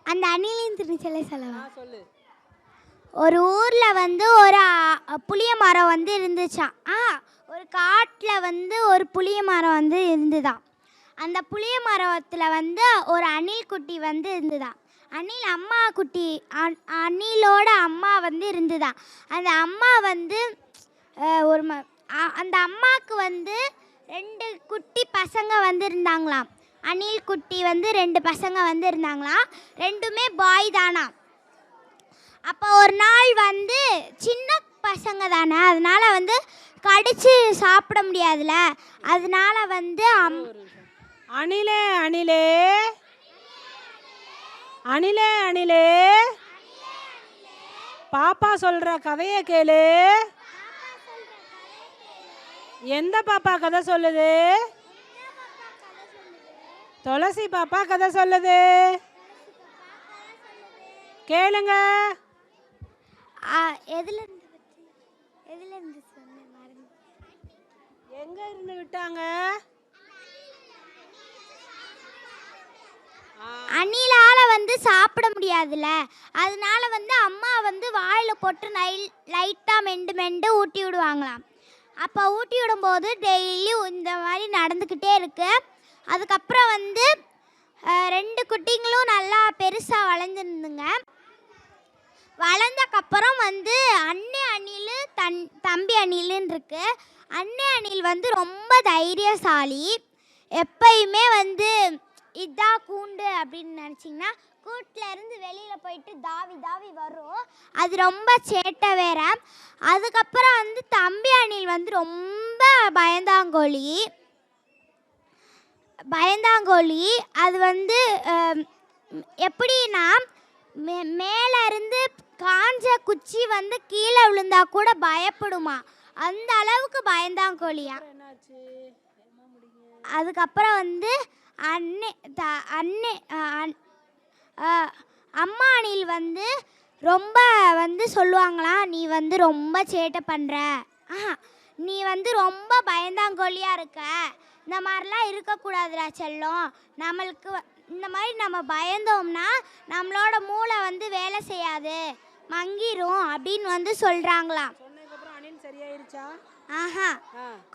அந்த அணிலின் துணிச்சலை சொல்லவா? சொல்லு. ஒரு ஊரில் வந்து ஒரு புளிய மரம் வந்து இருந்துச்சான். ஒரு காட்டில் வந்து ஒரு புளிய மரம் வந்து இருந்துதான். அந்த புளிய மரத்தில் வந்து ஒரு அணில் குட்டி வந்து இருந்துதான். அணில் அம்மா குட்டி, அணிலோட அம்மா வந்து இருந்துதான். அந்த அம்மா வந்து அந்த அம்மாவுக்கு வந்து 2 குட்டி பசங்க வந்து இருந்தாங்களாம். அணில் குட்டி வந்து 2 பசங்க வந்து இருந்தாங்களாம். 2மே பாய் தானா. அப்போ ஒரு நாள் வந்து சின்ன பசங்க தானே, அதனால வந்து கடிச்சு சாப்பிட முடியாதுல்ல, அதனால வந்து அணிலே அணிலே அணிலே அணிலே பாப்பா சொல்ற கதையை கேளு. எந்த பாப்பா கதை சொல்லுது? துளசி பாப்பா கதை சொல்லுது. கேளுங்க. எங்க இருந்து விட்டாங்க? அணிலால வந்து சாப்பிட முடியாதுல்ல, அதனால வந்து அம்மா வந்து வாயில போட்டு லைட்டா மெண்டு ஊட்டி விடுவாங்களாம். அப்போ ஊட்டி விடும்போது டெய்லி இந்த மாதிரி நடந்துக்கிட்டே இருக்கு. அதுக்கப்புறம் வந்து 2 குட்டிங்களும் நல்லா பெருசாக வளர்ந்துருந்துங்க. வளர்ந்தக்கப்புறம் வந்து அன்னை அணில் தம்பி அணில்னு இருக்கு. அன்னை அணில் வந்து ரொம்ப தைரியசாலி. எப்பயுமே வந்து இதான் கூண்டு அப்படின்னு நினச்சிங்கன்னா கூட்டில் இருந்து வெளியில் போயிட்டு தாவி தாவி வரும். அது ரொம்ப சேட்டை வேற. அதுக்கப்புறம் வந்து தம்பி அணில் வந்து ரொம்ப பயந்தாங்கோழி. அது வந்து எப்படின்னா மேலே இருந்து காஞ்ச குச்சி வந்து கீழே விழுந்தா கூட பயப்படுமா, அந்த அளவுக்கு பயந்தாங்கோழியா. அதுக்கப்புறம் வந்து அம்மா அணில் வந்து ரொம்ப வந்து சொல்லுவாங்களாம், நீ வந்து ரொம்ப சேட்டை பண்ணுற, நீ வந்து ரொம்ப பயந்தாங்கோழியாக இருக்க, இந்த மாதிரிலாம் இருக்கக்கூடாதுடா செல்லம், நம்மளுக்கு இந்த மாதிரி நம்ம பயந்தோம்னா நம்மளோட மூளை வந்து வேலை செய்யாது, மங்கிரும் அப்படின்னு வந்து சொல்கிறாங்களாம்.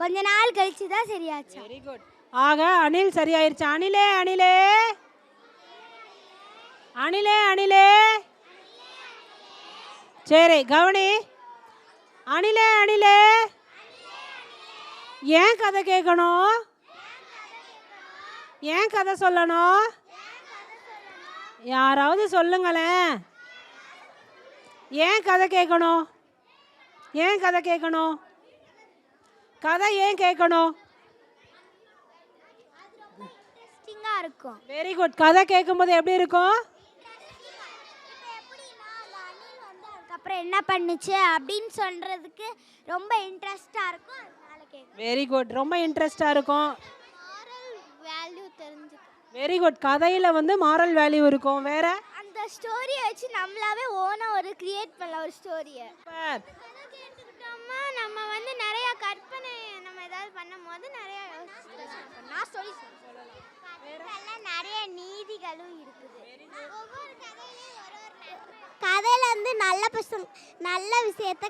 கொஞ்ச நாள் கழிச்சு தான் சரியாச்சு. Very good. ஆக அணில் சரியாயிருச்சு. அணிலே அணிலே அணிலே அணிலே சரி கவனி. அணிலே அணிலே ஏன் கதை கேட்கணும்? ஏன் கதை சொல்லணும்? யாராவது சொல்லுங்களேன். ஏன் கதை கேட்கணும்? ஏன் கதை கேட்கணும்? கதை ஏன் கேட்கணும்? இருக்கும். Very good. கதை கேட்கும்போது எப்படி இருக்கும்? அதுக்கப்புறம் என்ன பண்ணுச்சு அப்படின்னு சொல்றதுக்கு ரொம்ப இன்ட்ரெஸ்டா இருக்கும். Very good. ரொம்ப இன்ட்ரெஸ்டா இருக்கும். மாரல் வேல்யூ தெரிஞ்சுக்க. Very good. கதையில வந்து மாரல் வேல்யூ இருக்கும். வேற அந்த ஸ்டோரியை வச்சு நம்மளாவே ஓனா ஒரு கிரியேட் பண்ணலாம் ஒரு ஸ்டோரியை. நம்ம வந்து நிறைய கற்பனை நம்ம ஏதாவது பண்ணும்போது நிறைய நான் ஸ்டோரி சொல்லலாம். நிறைய நீதிகளும் இருக்குது. ஒவ்வொரு கதையில நல்ல விஷயத்தை